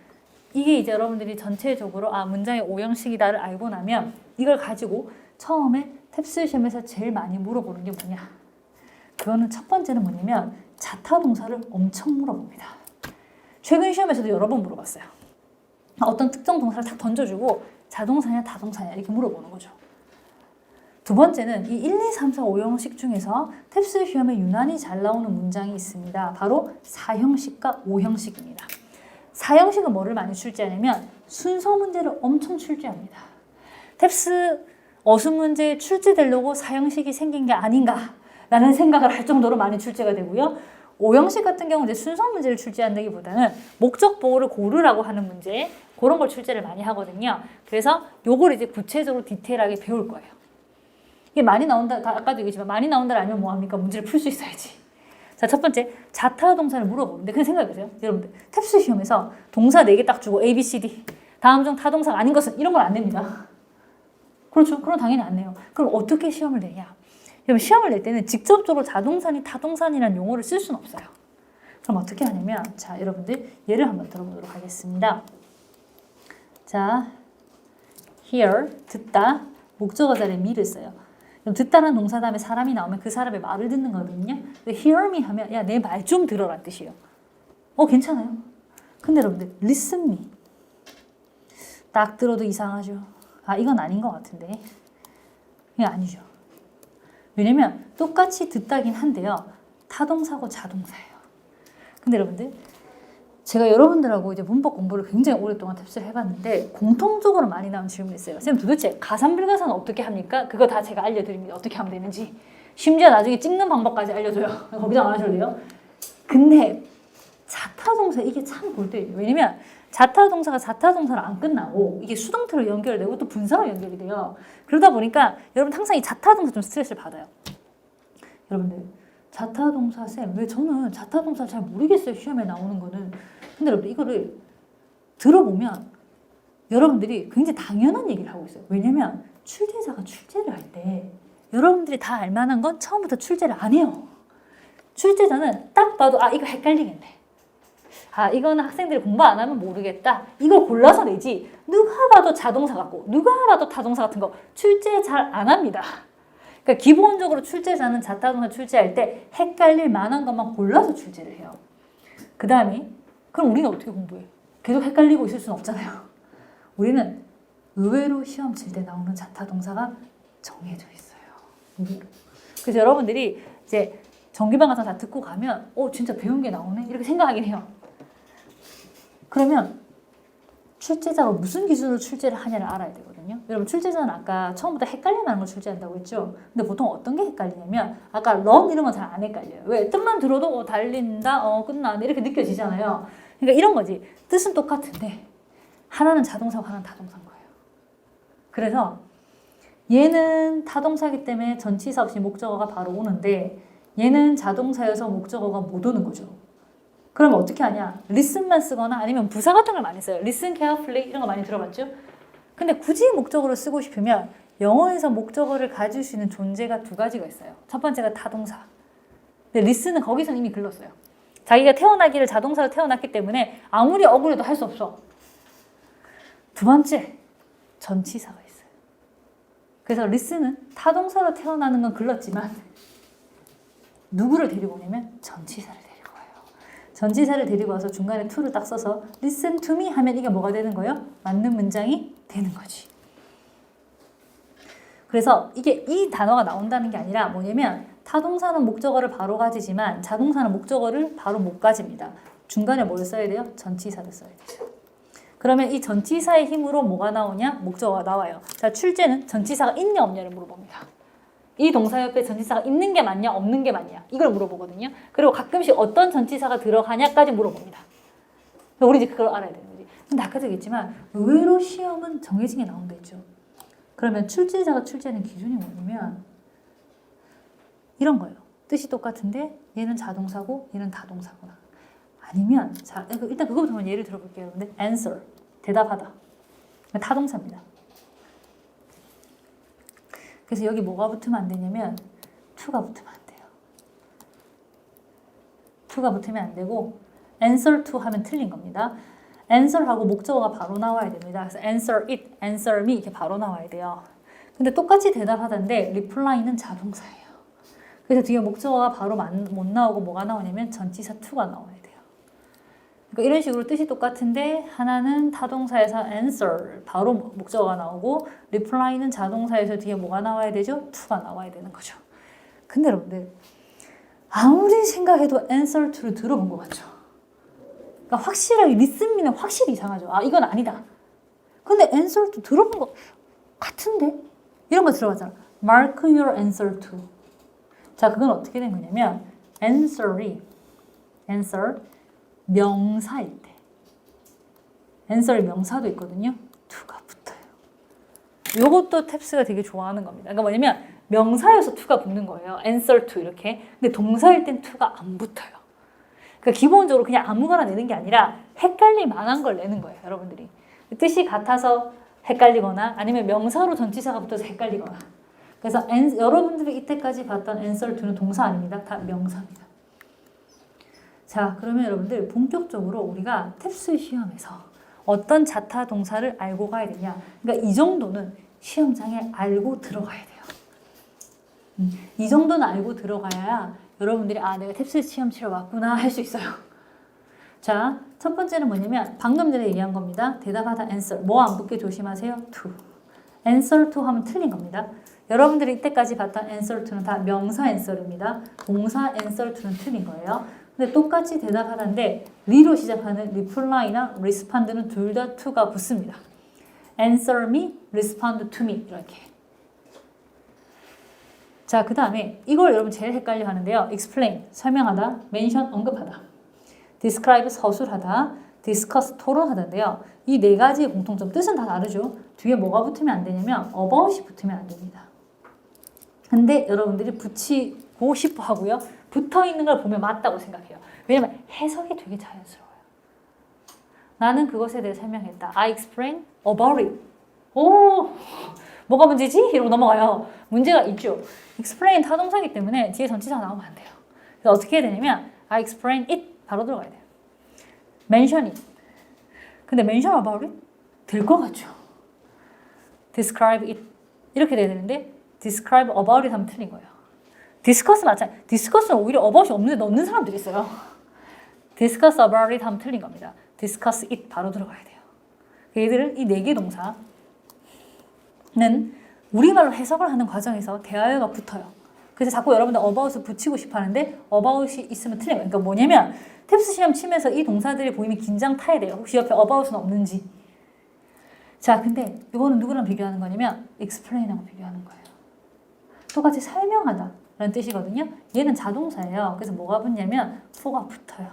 이게 이제 여러분들이 전체적으로 아, 문장의 5형식이다를 알고 나면 이걸 가지고 처음에 탭스 시험에서 제일 많이 물어보는 게 뭐냐? 그거는 첫 번째는 뭐냐면 자타 동사를 엄청 물어봅니다. 최근 시험에서도 여러 번 물어봤어요. 어떤 특정 동사를 딱 던져주고 자동사냐 타동사냐 이렇게 물어보는 거죠. 두 번째는 이 1, 2, 3, 4, 5형식 중에서 탭스 시험에 유난히 잘 나오는 문장이 있습니다. 바로 4형식과 5형식입니다. 4형식은 뭐를 많이 출제하냐면 순서 문제를 엄청 출제합니다. 탭스 어순 문제에 출제되려고 4형식이 생긴 게 아닌가 라는 생각을 할 정도로 많이 출제가 되고요. 5형식 같은 경우는 이제 순서 문제를 출제한다기보다는 목적 보호를 고르라고 하는 문제, 그런 걸 출제를 많이 하거든요. 그래서 요걸 이제 구체적으로 디테일하게 배울 거예요. 이게 많이 나온다, 아까도 얘기했지만 많이 나온다 아니면 뭐합니까? 문제를 풀 수 있어야지. 자, 첫 번째, 자타 동사를 물어보는데 그냥 생각해보세요. 여러분들, 탭스 시험에서 동사 4개 딱 주고 A, B, C, D 다음 중 타동사가 아닌 것은 이런 걸 안 냅니다. 그렇죠? 그럼 당연히 안 내요. 그럼 어떻게 시험을 내냐? 여러분, 시험을 낼 때는 직접적으로 자동사니 타동사니라는 용어를 쓸 수는 없어요. 그럼 어떻게 하냐면, 자, 여러분들 예를 한번 들어보도록 하겠습니다. 자, hear, 듣다, 목적어 자리에 me를 써요. 그럼 듣다라는 동사 다음에 사람이 나오면 그 사람의 말을 듣는 거거든요. hear me 하면 야, 내 말 좀 들어라 뜻이에요. 괜찮아요. 근데 여러분들 listen me. 딱 들어도 이상하죠. 아, 이건 아닌 것 같은데. 이거 아니죠. 왜냐면 똑같이 듣다긴 한데요. 타동사고 자동사예요. 근데 여러분들 제가 여러분들하고 이제 문법 공부를 굉장히 오랫동안 탭스를 해봤는데 공통적으로 많이 나온 질문이 있어요. 선생님 도대체 가산불가산은 어떻게 합니까? 그거 다 제가 알려드립니다. 어떻게 하면 되는지. 심지어 나중에 찍는 방법까지 알려줘요. 걱정 안 하셔도 돼요. 근데 자타동사 이게 참 골때리죠. 왜냐면 자타동사가 자타동사로 안 끝나고 이게 수동태로 연결되고 또 분사로 연결이 돼요. 그러다 보니까 여러분 항상 이 자타동사 좀 스트레스를 받아요. 여러분들 자타동사 쌤, 왜 저는 자타동사를 잘 모르겠어요. 시험에 나오는 거는. 근데 여러분 이거를 들어보면 여러분들이 굉장히 당연한 얘기를 하고 있어요. 왜냐면 출제자가 출제를 할 때 여러분들이 다 알만한 건 처음부터 출제를 안 해요. 출제자는 딱 봐도 아 이거 헷갈리겠네. 아 이거는 학생들이 공부 안 하면 모르겠다. 이걸 골라서 내지. 누가 봐도 자동사 같고 누가 봐도 타동사 같은 거 출제 잘 안 합니다. 그러니까 기본적으로 출제자는 자타동사 출제할 때 헷갈릴 만한 것만 골라서 출제를 해요. 그 다음에 그럼 우리는 어떻게 공부해? 계속 헷갈리고 있을 수는 없잖아요. 우리는 의외로 시험 칠 때 나오는 자타동사가 정해져 있어요. 의외로. 그래서 여러분들이 이제 정규반 같은 거 다 듣고 가면 진짜 배운 게 나오네? 이렇게 생각하긴 해요. 그러면 출제자가 무슨 기준으로 출제를 하냐를 알아야 되거든요. 여러분 출제자는 아까 처음부터 헷갈릴 만한 걸 출제한다고 했죠. 근데 보통 어떤 게 헷갈리냐면 아까 run 이런 건 잘 안 헷갈려요. 왜? 뜻만 들어도 달린다, 끝나는데 이렇게 느껴지잖아요. 그러니까 이런 거지. 뜻은 똑같은데 하나는 자동사고 하나는 타동사인 거예요. 그래서 얘는 타동사이기 때문에 전치사 없이 목적어가 바로 오는데 얘는 자동사여서 목적어가 못 오는 거죠. 그럼 어떻게 하냐? listen만 쓰거나 아니면 부사 같은 걸 많이 써요. listen carefully 이런 거 많이 들어봤죠? 근데 굳이 목적어를 쓰고 싶으면 영어에서 목적어를 가질 수 있는 존재가 두 가지가 있어요. 첫 번째가 타동사. 근데 listen은 거기서 이미 글렀어요. 자기가 태어나기를 자동사로 태어났기 때문에 아무리 억울해도 할 수 없어. 두 번째, 전치사가 있어요. 그래서 listen은 타동사로 태어나는 건 글렀지만 누구를 데리고 오냐면 전치사를 데리고 와요. 전치사를 데리고 와서 중간에 to를 딱 써서 listen to me 하면 이게 뭐가 되는 거예요? 맞는 문장이 되는 거지. 그래서 이게 이 단어가 나온다는 게 아니라 뭐냐면 타동사는 목적어를 바로 가지지만 자동사는 목적어를 바로 못 가집니다. 중간에 뭘 써야 돼요? 전치사를 써야 되죠. 그러면 이 전치사의 힘으로 뭐가 나오냐? 목적어가 나와요. 자, 출제는 전치사가 있냐 없냐를 물어봅니다. 이 동사 옆에 전치사가 있는 게 맞냐 없는 게 맞냐 이걸 물어보거든요. 그리고 가끔씩 어떤 전치사가 들어가냐까지 물어봅니다. 우리 이제 그걸 알아야 되는 거지. 근데 아까도 얘기했지만 의외로 시험은 정해진 게 나온다 했죠. 그러면 출제자가 출제하는 기준이 뭐냐면 이런 거예요. 뜻이 똑같은데 얘는 자동사고 얘는 타동사구나. 아니면 자 일단 그거부터 한번 예를 들어볼게요. 근데 answer 대답하다 타동사입니다. 그래서 여기 뭐가 붙으면 안 되냐면 to가 붙으면 안 돼요. to가 붙으면 안 되고 answer to 하면 틀린 겁니다. answer하고 목적어가 바로 나와야 됩니다. 그래서 answer it, answer me 이렇게 바로 나와야 돼요. 근데 똑같이 대답하던데 reply는 자동사예요. 그래서 뒤에 목적어가 바로 못 나오고 뭐가 나오냐면 전치사 to가 나와야 돼요. 그러니까 이런 식으로 뜻이 똑같은데 하나는 타동사에서 answer 바로 목적어가 나오고 reply는 자동사에서 뒤에 뭐가 나와야 되죠? to가 나와야 되는 거죠. 근데 여러분들 아무리 생각해도 answer to를 들어본 것 같죠? 그러니까 확실하게 listen me는 확실히 이상하죠. 아 이건 아니다. 근데 answer to 들어본 것 같은데? 이런 거 들어봤잖아. mark your answer to. 자 그건 어떻게 된 거냐면 answer 명사일 때 answer 명사도 있거든요. to가 붙어요. 요것도 탭스가 되게 좋아하는 겁니다. 그러니까 뭐냐면 명사여서 to가 붙는 거예요. answer to 이렇게. 근데 동사일 땐 to가 안 붙어요. 그러니까 기본적으로 그냥 아무거나 내는 게 아니라 헷갈릴 만한 걸 내는 거예요. 여러분들이. 뜻이 같아서 헷갈리거나 아니면 명사로 전치사가 붙어서 헷갈리거나. 그래서 여러분들이 이때까지 봤던 answer to는 동사 아닙니다. 다 명사입니다. 자, 그러면 여러분들 본격적으로 우리가 탭스 시험에서 어떤 자타 동사를 알고 가야 되냐. 그러니까 이 정도는 시험장에 알고 들어가야 돼요. 이 정도는 알고 들어가야 여러분들이 아 내가 탭스 시험 치러 왔구나 할 수 있어요. 자, 첫 번째는 뭐냐면 방금 전에 얘기한 겁니다. 대답하다 answer. 뭐 안 붙게 조심하세요. to. answer to 하면 틀린 겁니다. 여러분들이 이때까지 봤던 answer to는 다 명사 answer입니다. 동사 answer to는 틀린 거예요. 근데 똑같이 대답하는데 리로 시작하는 reply나 respond는 둘 다 to가 붙습니다. answer me, respond to me 이렇게. 자, 그 다음에 이걸 여러분 제일 헷갈려 하는데요. explain, 설명하다, mention, 언급하다, describe, 서술하다, discuss, 토론하다인데요. 이 네 가지의 공통점, 뜻은 다 다르죠. 뒤에 뭐가 붙으면 안 되냐면 about이 붙으면 안 됩니다. 근데 여러분들이 붙이고 싶어 하고요. 붙어 있는 걸 보면 맞다고 생각해요. 왜냐면 해석이 되게 자연스러워요. 나는 그것에 대해 설명했다. I explain about it. 오, 뭐가 문제지? 이러고 넘어가요. 문제가 있죠. explain 타동사이기 때문에 뒤에 전치사가 나오면 안 돼요. 그래서 어떻게 해야 되냐면 I explain it 바로 들어가야 돼요. mention it. 근데 mention about it? 될 것 같죠. describe it. 이렇게 돼야 되는데 describe about it 하면 틀린 거예요. discuss 마찬가지. discuss는 오히려 about이 없는데 넣는 사람들이 있어요. discuss about it 하면 틀린 겁니다. discuss it 바로 들어가야 돼요. 얘들은 이 네 개 동사는 우리말로 해석을 하는 과정에서 대화어가 붙어요. 그래서 자꾸 여러분들 about을 붙이고 싶어 하는데 about이 있으면 틀린 거예요. 그러니까 뭐냐면 탭스 시험 치면서 이 동사들이 보이면 긴장 타야 돼요. 혹시 옆에 about은 없는지. 자, 근데 이거는 누구랑 비교하는 거냐면 explain하고 비교하는 거예요. 똑같이 설명하다 라는 뜻이거든요. 얘는 자동사예요. 그래서 뭐가 붙냐면 for가 붙어요.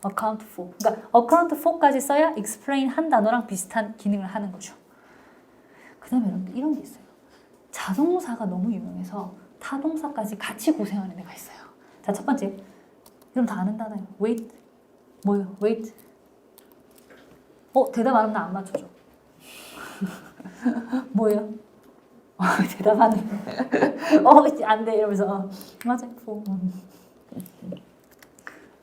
account for. 그러니까 account for까지 써야 explain 한 단어랑 비슷한 기능을 하는 거죠. 그 다음에 여러분들 이런 게 있어요. 자동사가 너무 유명해서 타동사까지 같이 고생하는 애가 있어요. 자, 첫 번째. 이름 다 아는 단어예요. wait. 뭐예요? wait. 대답 안 하면 나 안 맞춰줘. 뭐예요? 대답 안 해. 안 돼. 이러면서. 맞아.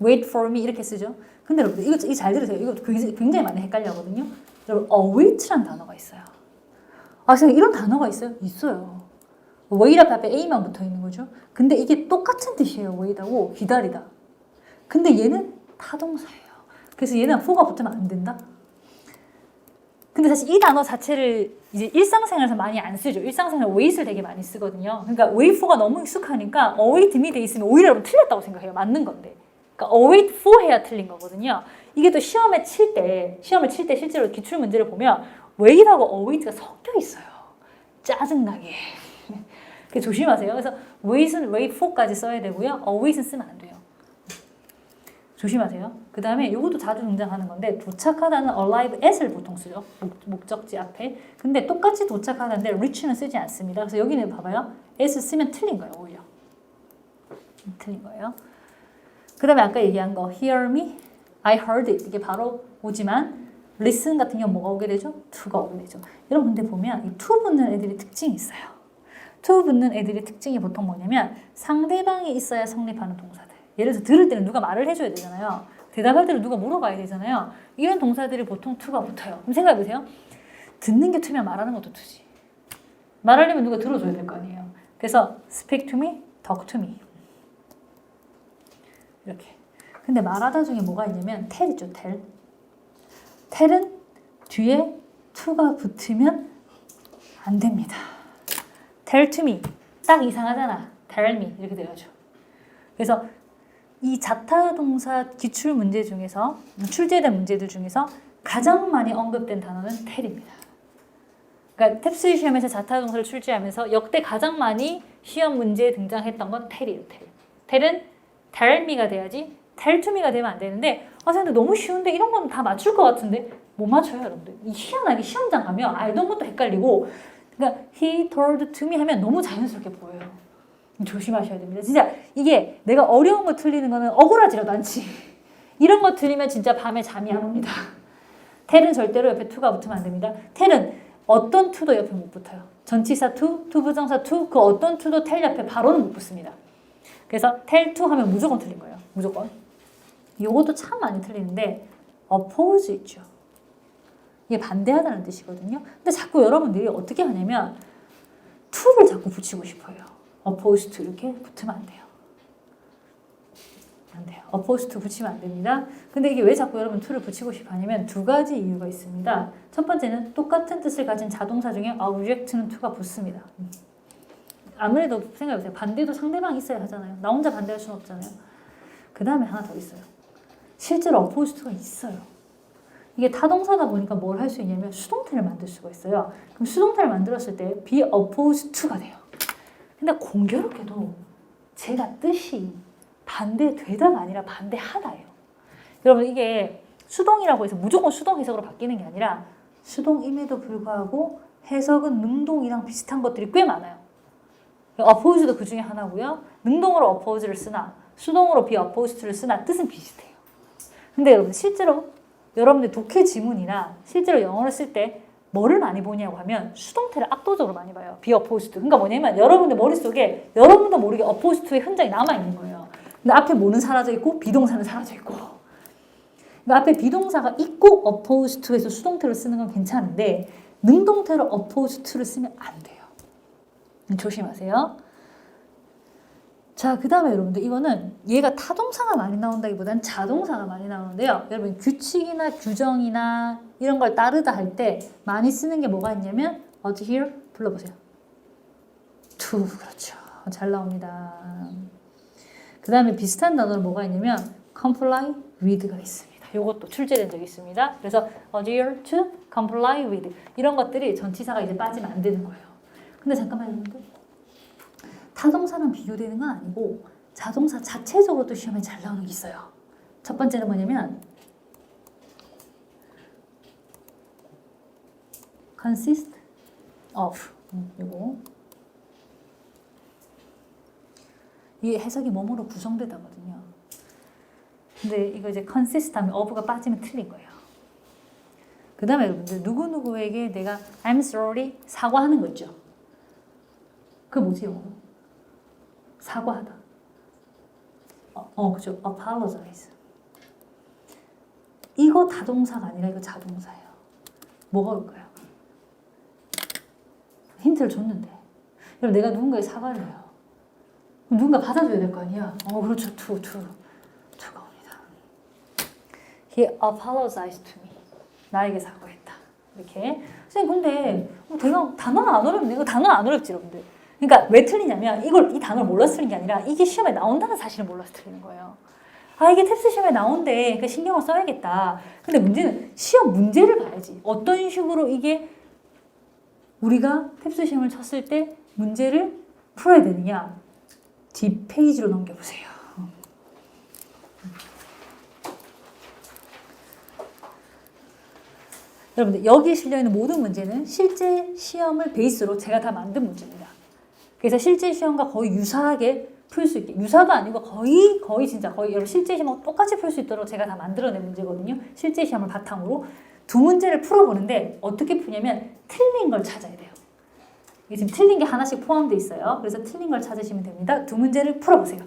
wait for me 이렇게 쓰죠. 근데 여러분들 이거 잘 들으세요. 이거 굉장히 많이 헷갈려거든요. 여러분 await라는 단어가 있어요. 아, 선생님 이런 단어가 있어요? 있어요. wait 앞에 a만 붙어 있는 거죠. 근데 이게 똑같은 뜻이에요. wait하고 기다리다. 근데 얘는 타동사예요. 그래서 얘는 for가 붙으면 안 된다. 근데 사실 이 단어 자체를 이제 일상생활에서 많이 안 쓰죠. 일상생활에 wait을 되게 많이 쓰거든요. 그러니까 wait for가 너무 익숙하니까 await me 돼 있으면 오히려 여러분 틀렸다고 생각해요. 맞는 건데. 그러니까 await for 해야 틀린 거거든요. 이게 또 시험을 칠 때 실제로 기출 문제를 보면 wait하고 await가 섞여 있어요. 짜증나게. 조심하세요. 그래서 wait은 wait for까지 써야 되고요. await은 쓰면 안 돼요. 조심하세요. 그 다음에 이것도 자주 등장하는 건데 도착하다는 arrive at을 보통 쓰죠. 목적지 앞에. 근데 똑같이 도착하다는데 reach는 쓰지 않습니다. 그래서 여기는 봐봐요. at 쓰면 틀린 거예요. 오히려. 틀린 거예요. 그 다음에 아까 얘기한 거 hear me, I heard it 이게 바로 오지만 listen 같은 경우 뭐가 오게 되죠? to가 오게 되죠. 여러분 근데 보면 이 to 붙는 애들이 특징이 있어요. to 붙는 애들이 특징이 보통 뭐냐면 상대방이 있어야 성립하는 동사들. 예를 들어서 들을 때는 누가 말을 해줘야 되잖아요. 대답할 때는 누가 물어봐야 되잖아요. 이런 동사들이 보통 to가 붙어요. 그럼 생각해보세요. 듣는 게 to면 말하는 것도 to지. 말하려면 누가 들어줘야 될 거 아니에요. 그래서 speak to me, talk to me. 이렇게. 근데 말하다 중에 뭐가 있냐면 tell 있죠, tell. tell은 뒤에 to가 붙으면 안 됩니다. tell to me. 딱 이상하잖아. tell me. 이렇게 돼가죠. 그래서 이 자타 동사 기출 문제 중에서 출제된 문제들 중에서 가장 많이 언급된 단어는 tell입니다. 그러니까 탭스 시험에서 자타 동사를 출제하면서 역대 가장 많이 시험 문제에 등장했던 건 tell이에요. tell. tell은 tell me가 돼야지 tell to me가 되면 안 되는데 선생님 너무 쉬운데 이런 건 다 맞출 것 같은데 못 맞춰요 여러분들. 희한하게 시험장 가면 알던 것도 헷갈리고 그러니까 he told to me 하면 너무 자연스럽게 보여요. 조심하셔야 됩니다. 진짜 이게 내가 어려운 거 틀리는 거는 억울하지라도 않지. 이런 거 틀리면 진짜 밤에 잠이 안 옵니다. tell은 절대로 옆에 to가 붙으면 안 됩니다. tell은 어떤 to도 옆에 못 붙어요. 전치사 to, 부정사 to, 그 어떤 to도 tell 옆에 바로는 못 붙습니다. 그래서 tell to 하면 무조건 틀린 거예요. 무조건. 요것도 참 많이 틀리는데 oppose 있죠. 이게 반대하다는 뜻이거든요. 근데 자꾸 여러분들이 어떻게 하냐면 to를 자꾸 붙이고 싶어요. oppose to 이렇게 붙으면 안 돼요. 안 돼요. oppose to 붙이면 안 됩니다. 근데 이게 왜 자꾸 여러분 to를 붙이고 싶어 하냐면 두 가지 이유가 있습니다. 첫 번째는 똑같은 뜻을 가진 자동사 중에 object는 to가 붙습니다. 아무래도 생각해보세요. 반대도 상대방이 있어야 하잖아요. 나 혼자 반대할 수는 없잖아요. 그 다음에 하나 더 있어요. 실제로 opposed to가 있어요. 이게 타동사다 보니까 뭘 할 수 있냐면 수동태를 만들 수가 있어요. 그럼 수동태를 만들었을 때 be opposed to가 돼요. 근데 공교롭게도 제가 뜻이 반대되다가 아니라 반대하다예요. 여러분 이게 수동이라고 해서 무조건 수동 해석으로 바뀌는 게 아니라 수동임에도 불구하고 해석은 능동이랑 비슷한 것들이 꽤 많아요. opposed도 그 중에 하나고요. 능동으로 oppose를 쓰나 수동으로 be opposed를 쓰나 뜻은 비슷해요. 근데 여러분 실제로 여러분들 독해 지문이나 실제로 영어를 쓸 때 뭐를 많이 보냐고 하면 수동태를 압도적으로 많이 봐요. be opposed. 그러니까 뭐냐면 여러분들 머릿속에 여러분도 모르게 opposed의 흔적이 남아있는 거예요. 근데 앞에 뭐는 사라져 있고 비동사는 사라져 있고. 그러니까 앞에 비동사가 있고 opposed to에서 수동태로 쓰는 건 괜찮은데 능동태로 opposed to를 쓰면 안 돼요. 조심하세요. 자, 그 다음에 여러분들 이거는 얘가 타동사가 많이 나온다기보다는 자동사가 많이 나오는데요. 여러분 규칙이나 규정이나 이런 걸 따르다 할 때 많이 쓰는 게 뭐가 있냐면 adhere 불러보세요. to 그렇죠. 잘 나옵니다. 그 다음에 비슷한 단어는 뭐가 있냐면 comply with가 있습니다. 이것도 출제된 적이 있습니다. 그래서 adhere to, comply with 이런 것들이 전치사가 이제 빠지면 안 되는 거예요. 근데 잠깐만요, 여러분들. 타동사랑 비교되는 건 아니고 자동사 자체적으로도 시험에 잘 나오는 게 있어요. 첫 번째는 뭐냐면 consist of 이거 이게 해석이 뭐뭐로 구성되다거든요. 근데 이거 이제 consist 하면 of가 빠지면 틀린 거예요. 그 다음에 여러분들 누구누구에게 내가 I'm sorry 사과하는 거 있죠. 그게 뭐지 영어로? 사과하다. 그죠. apologize. 이거 다동사가 아니라 이거 자동사예요. 뭐가 올까요? 힌트를 줬는데. 그럼 내가 누군가에 사과를 해요. 그럼 누군가 받아줘야 될 거 아니야? 그렇죠. to가 옵니다. He apologized to me. 나에게 사과했다. 이렇게. 선생님, 근데 단어는 안 어렵네. 이거 단어는 안 어렵지, 여러분들. 그러니까 왜 틀리냐면 이 단어를 몰라서 틀린 게 아니라 이게 시험에 나온다는 사실을 몰라서 틀리는 거예요. 이게 탭스 시험에 나온대. 그러니까 신경을 써야겠다. 근데 문제는 시험 문제를 봐야지. 어떤 식으로 이게 우리가 탭스 시험을 쳤을 때 문제를 풀어야 되느냐. 뒷페이지로 넘겨보세요. 여러분들 여기에 실려있는 모든 문제는 실제 시험을 베이스로 제가 다 만든 문제입니다. 그래서 실제 시험과 거의 유사하게 풀 수 있게, 유사가 아니고 거의 진짜 여러분 실제 시험하고 똑같이 풀 수 있도록 제가 다 만들어낸 문제거든요. 실제 시험을 바탕으로 두 문제를 풀어보는데 어떻게 푸냐면 틀린 걸 찾아야 돼요. 이게 지금 틀린 게 하나씩 포함되어 있어요. 그래서 틀린 걸 찾으시면 됩니다. 두 문제를 풀어보세요.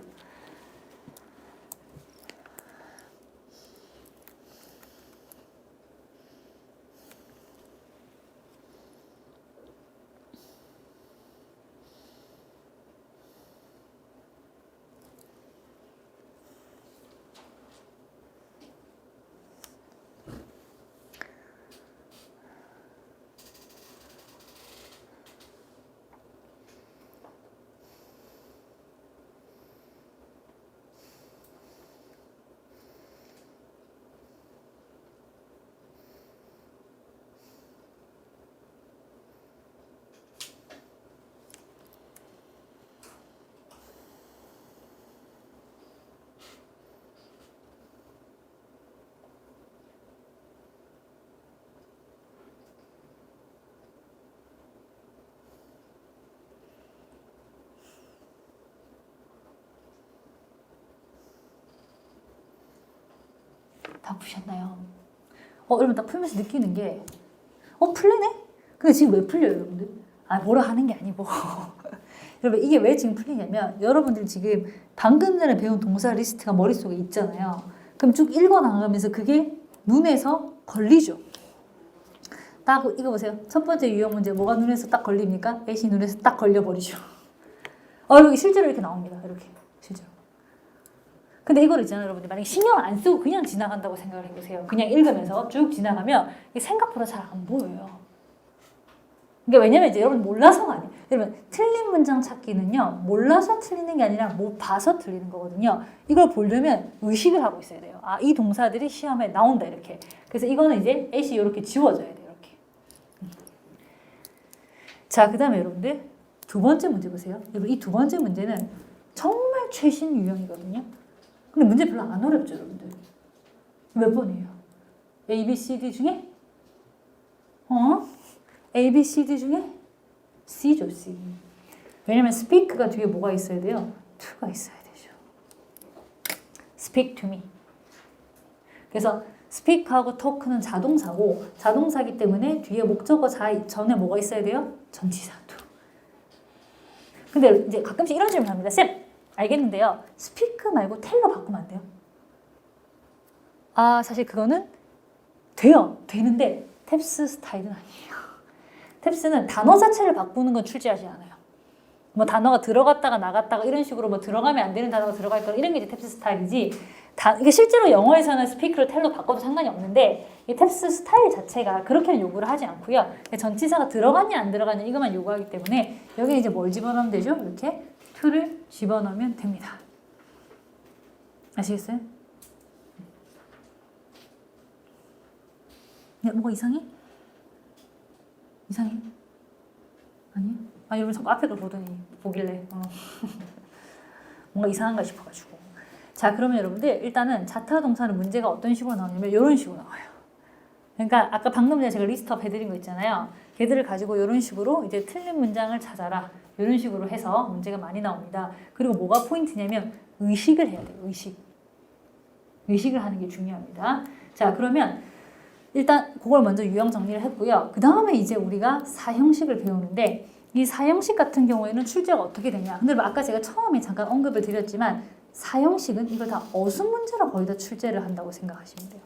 다 푸셨나요? 여러분 다 풀면서 느끼는 게 풀리네? 근데 지금 왜 풀려요, 여러분들? 뭐라 하는 게 아니고 여러분 이게 왜 지금 풀리냐면 여러분들 지금 방금 전에 배운 동사 리스트가 머릿속에 있잖아요. 그럼 쭉 읽어나가면서 그게 눈에서 걸리죠. 딱 이거 보세요. 첫 번째 유형 문제 뭐가 눈에서 딱 걸립니까? 애시 눈에서 딱 걸려버리죠. 여기 실제로 이렇게 나옵니다. 이렇게 실제로. 근데 이걸 있잖아요, 여러분들. 만약에 신경 안 쓰고 그냥 지나간다고 생각을 해보세요. 그냥 읽으면서 쭉 지나가면 이게 생각보다 잘 안 보여요. 그러니까 왜냐면 이제 여러분 몰라서가 아니에요. 여러분 틀린 문장 찾기는요, 몰라서 틀리는 게 아니라 못 봐서 틀리는 거거든요. 이걸 보려면 의식을 하고 있어야 돼요. 아, 이 동사들이 시험에 나온다 이렇게. 그래서 이거는 이제 A씨 이렇게 지워져야 돼요. 이렇게. 자, 그 다음에 여러분들 두 번째 문제 보세요. 여러분 이 두 번째 문제는 정말 최신 유형이거든요. 근데 문제 별로 안 어렵죠, 여러분들. 몇 번이에요? A, B, C, D 중에? A, B, C, D 중에? C죠, C. 왜냐면 speak가 뒤에 뭐가 있어야 돼요? to가 있어야 되죠. speak to me. 그래서 speak하고 talk는 자동사고, 자동사기 때문에 뒤에 목적어 전에 뭐가 있어야 돼요? 전치사 to. 근데 이제 가끔씩 이런 질문 합니다. 쌤, 알겠는데요. speak 말고 tell로 바꾸면 안 돼요? 아, 사실 그거는 돼요. 되는데 탭스 스타일은 아니에요. 탭스는 단어 자체를 바꾸는 건 출제하지 않아요. 뭐 단어가 들어갔다가 나갔다가 이런 식으로 뭐 들어가면 안 되는 단어가 들어가 있거나 이런 게 이제 탭스 스타일이지. 이게 실제로 영어에서는 스피크를 텔로 바꿔도 상관이 없는데 이 탭스 스타일 자체가 그렇게는 요구를 하지 않고요. 전치사가 들어갔냐 안 들어갔냐 이것만 요구하기 때문에 여기 이제 뭘 집어넣으면 되죠? 이렇게 to를 집어넣으면 됩니다. 아시겠어요? 야, 뭐가 이상해? 이상해? 아니야? 아, 여러분 자꾸 앞에 걸 보길래 뭔가 이상한가 싶어가지고. 자, 그러면 여러분들 일단은 자타 동사는 문제가 어떤 식으로 나오냐면 이런 식으로 나와요. 그러니까 아까 방금 전에 제가 리스트업 해드린 거 있잖아요. 걔들을 가지고 이런 식으로 이제 틀린 문장을 찾아라. 이런 식으로 해서 문제가 많이 나옵니다. 그리고 뭐가 포인트냐면 의식을 해야 돼요. 의식을 하는 게 중요합니다. 자, 그러면 일단 그걸 먼저 유형 정리를 했고요. 그 다음에 이제 우리가 사형식을 배우는데 이 사형식 같은 경우에는 출제가 어떻게 되냐. 근데 아까 제가 처음에 잠깐 언급을 드렸지만 사형식은 이걸 다 어순 문제로 거의 다 출제를 한다고 생각하시면 돼요.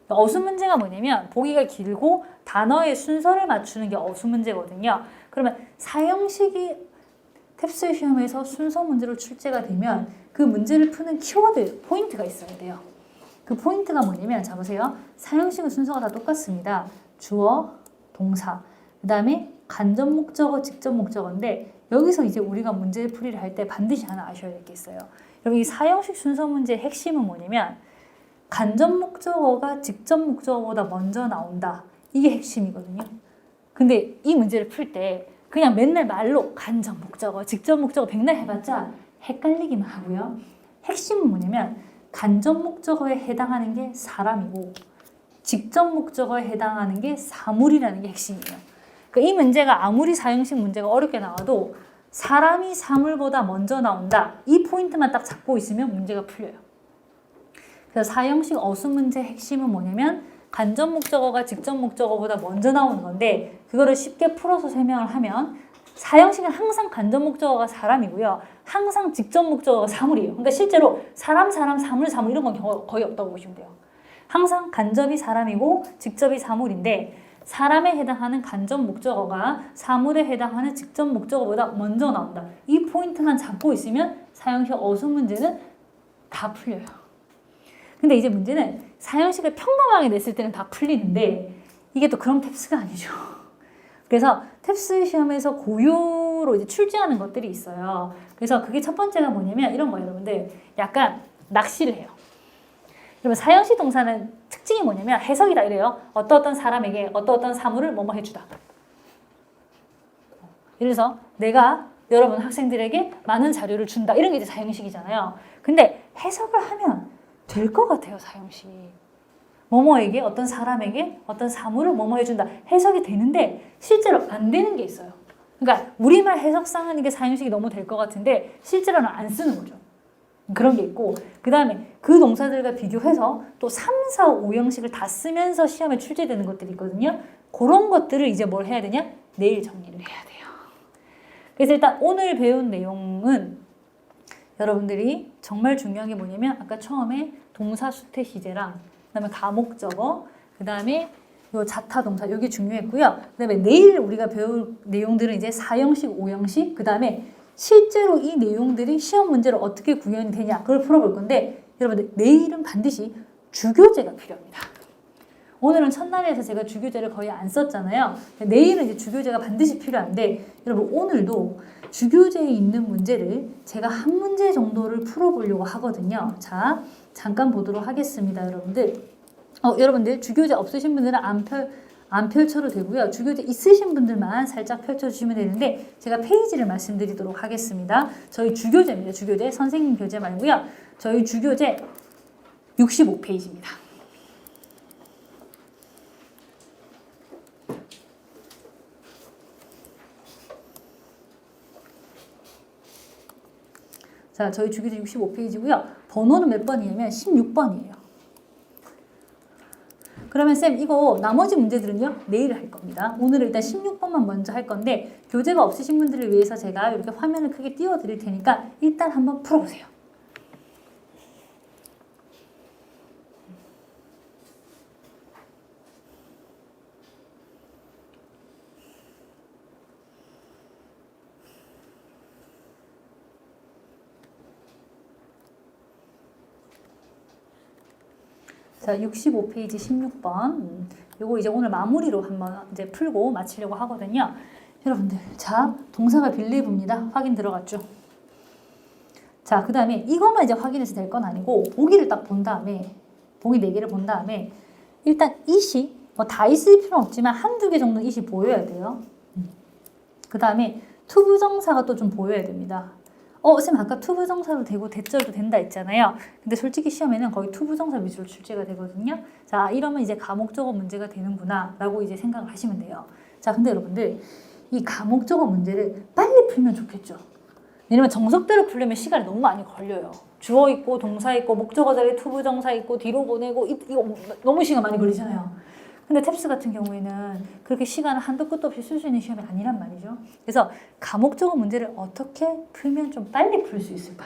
어순 문제가 뭐냐면 보기가 길고 단어의 순서를 맞추는 게 어순 문제거든요. 그러면 사형식이 탭스 시험에서 순서 문제로 출제가 되면 그 문제를 푸는 키워드, 포인트가 있어야 돼요. 그 포인트가 뭐냐면 자 보세요. 사형식은 순서가 다 똑같습니다. 주어, 동사, 그 다음에 간접 목적어, 직접 목적어인데 여기서 이제 우리가 문제 풀이를 할 때 반드시 하나 아셔야 될 게 있어요. 여러분 이 사형식 순서 문제의 핵심은 뭐냐면 간접 목적어가 직접 목적어보다 먼저 나온다. 이게 핵심이거든요. 근데 이 문제를 풀 때 그냥 맨날 말로 간접 목적어, 직접 목적어 백날 해봤자 헷갈리기만 하고요. 핵심은 뭐냐면 간접 목적어에 해당하는 게 사람이고 직접 목적어에 해당하는 게 사물이라는 게 핵심이에요. 그러니까 이 문제가 아무리 사형식 문제가 어렵게 나와도 사람이 사물보다 먼저 나온다. 이 포인트만 딱 잡고 있으면 문제가 풀려요. 그래서 사형식 어순 문제의 핵심은 뭐냐면 간접 목적어가 직접 목적어보다 먼저 나오는 건데 그거를 쉽게 풀어서 설명을 하면 사형식은 항상 간접 목적어가 사람이고요. 항상 직접 목적어가 사물이에요. 그러니까 실제로 사람, 사물 이런 건 거의 없다고 보시면 돼요. 항상 간접이 사람이고 직접이 사물인데 사람에 해당하는 간접 목적어가 사물에 해당하는 직접 목적어보다 먼저 나온다. 이 포인트만 잡고 있으면 사형식 어순 문제는 다 풀려요. 근데 이제 문제는 사형식을 평범하게 냈을 때는 다 풀리는데 이게 또 그런 탭스가 아니죠. 그래서 탭스 시험에서 고유로 이제 출제하는 것들이 있어요. 그래서 그게 첫 번째가 뭐냐면 이런 거예요, 여러분들. 약간 낚시를 해요. 여러분 사형식 동사는 특징이 뭐냐면 해석이다 이래요. 어떤 사람에게 어떤 사물을 뭐뭐 해주다. 예를 들어서 내가 여러분 학생들에게 많은 자료를 준다. 이런 게 이제 사형식이잖아요. 근데 해석을 하면 될 것 같아요, 사형식. 뭐뭐에게 어떤 사람에게 어떤 사물을 뭐뭐 해준다. 해석이 되는데 실제로 안 되는 게 있어요. 그러니까 우리말 해석상은 이게 사형식이 너무 될 것 같은데 실제로는 안 쓰는 거죠. 그런 게 있고 그 다음에 그 동사들과 비교해서 또 3, 4, 5형식을 다 쓰면서 시험에 출제되는 것들이 있거든요. 그런 것들을 이제 뭘 해야 되냐? 내일 정리를 해야 돼요. 그래서 일단 오늘 배운 내용은 여러분들이 정말 중요한 게 뭐냐면 아까 처음에 동사 수태 시제랑 그다음에 가목적어, 그다음에 요 자타 동사 여기 중요했고요. 그다음에 내일 우리가 배울 내용들은 이제 4형식, 5형식, 그다음에 실제로 이 내용들이 시험 문제로 어떻게 구현이 되냐 그걸 풀어볼 건데 여러분들 내일은 반드시 주교재가 필요합니다. 오늘은 첫날이라서 제가 주교제를 거의 안 썼잖아요. 내일은 이제 주교제가 반드시 필요한데 여러분 오늘도 주교제에 있는 문제를 제가 한 문제 정도를 풀어보려고 하거든요. 자, 잠깐 보도록 하겠습니다, 여러분들. 여러분들 주교제 없으신 분들은 안 펼쳐도 되고요. 주교제 있으신 분들만 살짝 펼쳐주시면 되는데 제가 페이지를 말씀드리도록 하겠습니다. 저희 주교제입니다. 주교제 선생님 교재 말고요. 저희 주교제 65페이지입니다. 자, 저희 주교제 65페이지고요. 번호는 몇 번이냐면 16번이에요. 그러면 쌤 이거 나머지 문제들은요? 내일 할 겁니다. 오늘 일단 16번만 먼저 할 건데 교재가 없으신 분들을 위해서 제가 이렇게 화면을 크게 띄워드릴 테니까 일단 한번 풀어보세요. 자, 65페이지 16번. 요거 이제 오늘 마무리로 한번 이제 풀고 마치려고 하거든요. 여러분들, 자, 동사가 빌리브입니다. 확인 들어갔죠? 자, 그 다음에 이것만 이제 확인해서 될 건 아니고 보기를 딱 본 다음에 보기 4개를 본 다음에 일단 it이 뭐 다 있을 필요는 없지만 한두 개 정도 it이 보여야 돼요. 그 다음에 투부정사가 또 좀 보여야 됩니다. 쌤 아까 투부정사도 되고 대절도 된다 했잖아요. 근데 솔직히 시험에는 거의 투부정사 위주로 출제가 되거든요. 자, 이러면 이제 가목적어 문제가 되는구나 라고 이제 생각을 하시면 돼요. 자, 근데 여러분들 이 가목적어 문제를 빨리 풀면 좋겠죠. 왜냐면 정석대로 풀려면 시간이 너무 많이 걸려요. 주어 있고 동사 있고 목적어 자리에 투부정사 있고 뒤로 보내고 이거 너무 시간 많이 걸리잖아요. 근데 탭스 같은 경우에는 그렇게 시간을 한도 끝도 없이 쓸 수 있는 시험이 아니란 말이죠. 그래서 가목적어 문제를 어떻게 풀면 좀 빨리 풀 수 있을까?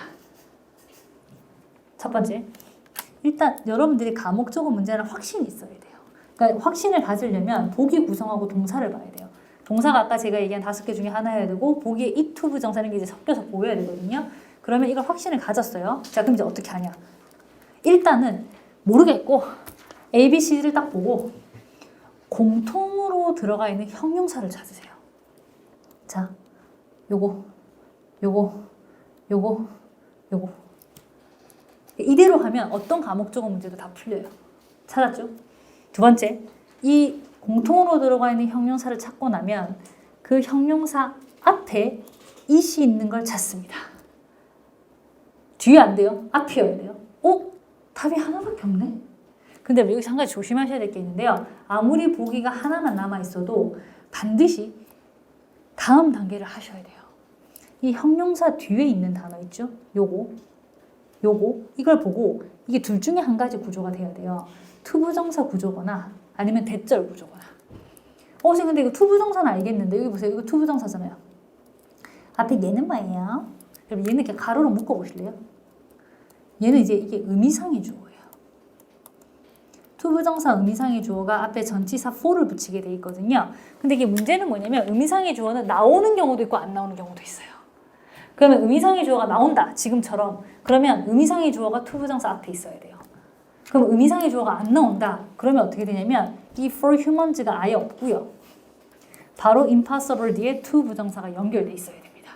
첫 번째, 일단 여러분들이 가목적어 문제는 확신이 있어야 돼요. 그러니까 확신을 가지려면 보기 구성하고 동사를 봐야 돼요. 동사가 아까 제가 얘기한 5개 중에 하나여야 되고 보기에 it, to 부정사는 게 이제 섞여서 보여야 되거든요. 그러면 이걸 확신을 가졌어요. 자, 그럼 이제 어떻게 하냐? 일단은 모르겠고 A, B, C, D를 딱 보고 공통으로 들어가 있는 형용사를 찾으세요. 자, 요거 이대로 하면 어떤 과목적어 문제도 다 풀려요. 찾았죠? 두 번째, 이 공통으로 들어가 있는 형용사를 찾고 나면 그 형용사 앞에 it이 있는 걸 찾습니다. 뒤에 안 돼요. 앞이어야 돼요. 답이 하나밖에 없네. 근데 여기서 한 가지 조심하셔야 될 게 있는데요. 아무리 보기가 하나만 남아있어도 반드시 다음 단계를 하셔야 돼요. 이 형용사 뒤에 있는 단어 있죠? 요거 이걸 보고 이게 둘 중에 한 가지 구조가 돼야 돼요. 투부정사 구조거나 아니면 대절 구조거나. 선생님 근데 이거 투부정사는 알겠는데 여기 보세요. 이거 투부정사잖아요. 앞에 얘는 뭐예요? 여러분 얘는 이렇게 가로로 묶어보실래요? 얘는 이제 이게 의미상의 주어예요. 투부정사 의미상의 주어가 앞에 전치사 for를 붙이게 돼 있거든요. 근데 이게 문제는 뭐냐면 의미상의 주어는 나오는 경우도 있고 안 나오는 경우도 있어요. 그러면 의미상의 주어가 나온다. 지금처럼. 그러면 의미상의 주어가 투부정사 앞에 있어야 돼요. 그럼 의미상의 주어가 안 나온다. 그러면 어떻게 되냐면 이 for humans가 아예 없고요. 바로 impossible 뒤에 to 부정사가 연결돼 있어야 됩니다.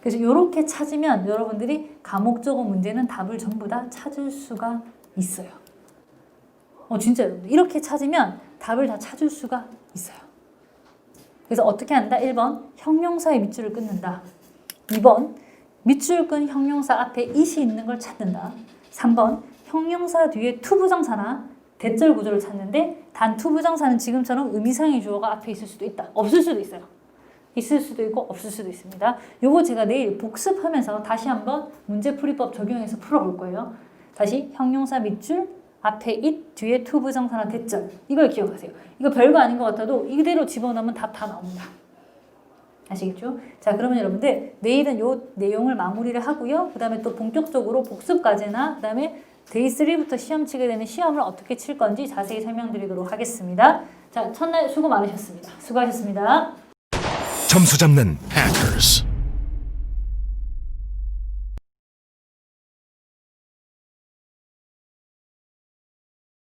그래서 이렇게 찾으면 여러분들이 가목적어 문제는 답을 전부 다 찾을 수가 있어요. 진짜 여러분들 이렇게 찾으면 답을 다 찾을 수가 있어요. 그래서 어떻게 한다? 1번 형용사의 밑줄을 끊는다. 2번 밑줄 끈 형용사 앞에 it이 있는 걸 찾는다. 3번 형용사 뒤에 to 부정사나 대절 구조를 찾는데 단 to 부정사는 지금처럼 의미상의 주어가 앞에 있을 수도 있다. 없을 수도 있어요. 있을 수도 있고 없을 수도 있습니다. 요거 제가 내일 복습하면서 다시 한번 문제풀이법 적용해서 풀어볼 거예요. 다시 형용사 밑줄 앞에 it, 뒤에 to 부정사나 대절. 이걸 기억하세요. 이거 별거 아닌 것 같아도 이대로 집어넣으면 답 다 나옵니다. 아시겠죠? 자, 그러면 여러분들 내일은 요 내용을 마무리를 하고요. 그 다음에 또 본격적으로 복습까지나 그 다음에 데이 3부터 시험 치게 되는 시험을 어떻게 칠 건지 자세히 설명드리도록 하겠습니다. 자, 첫날 수고 많으셨습니다. 수고하셨습니다. 점수 잡는 Hackers.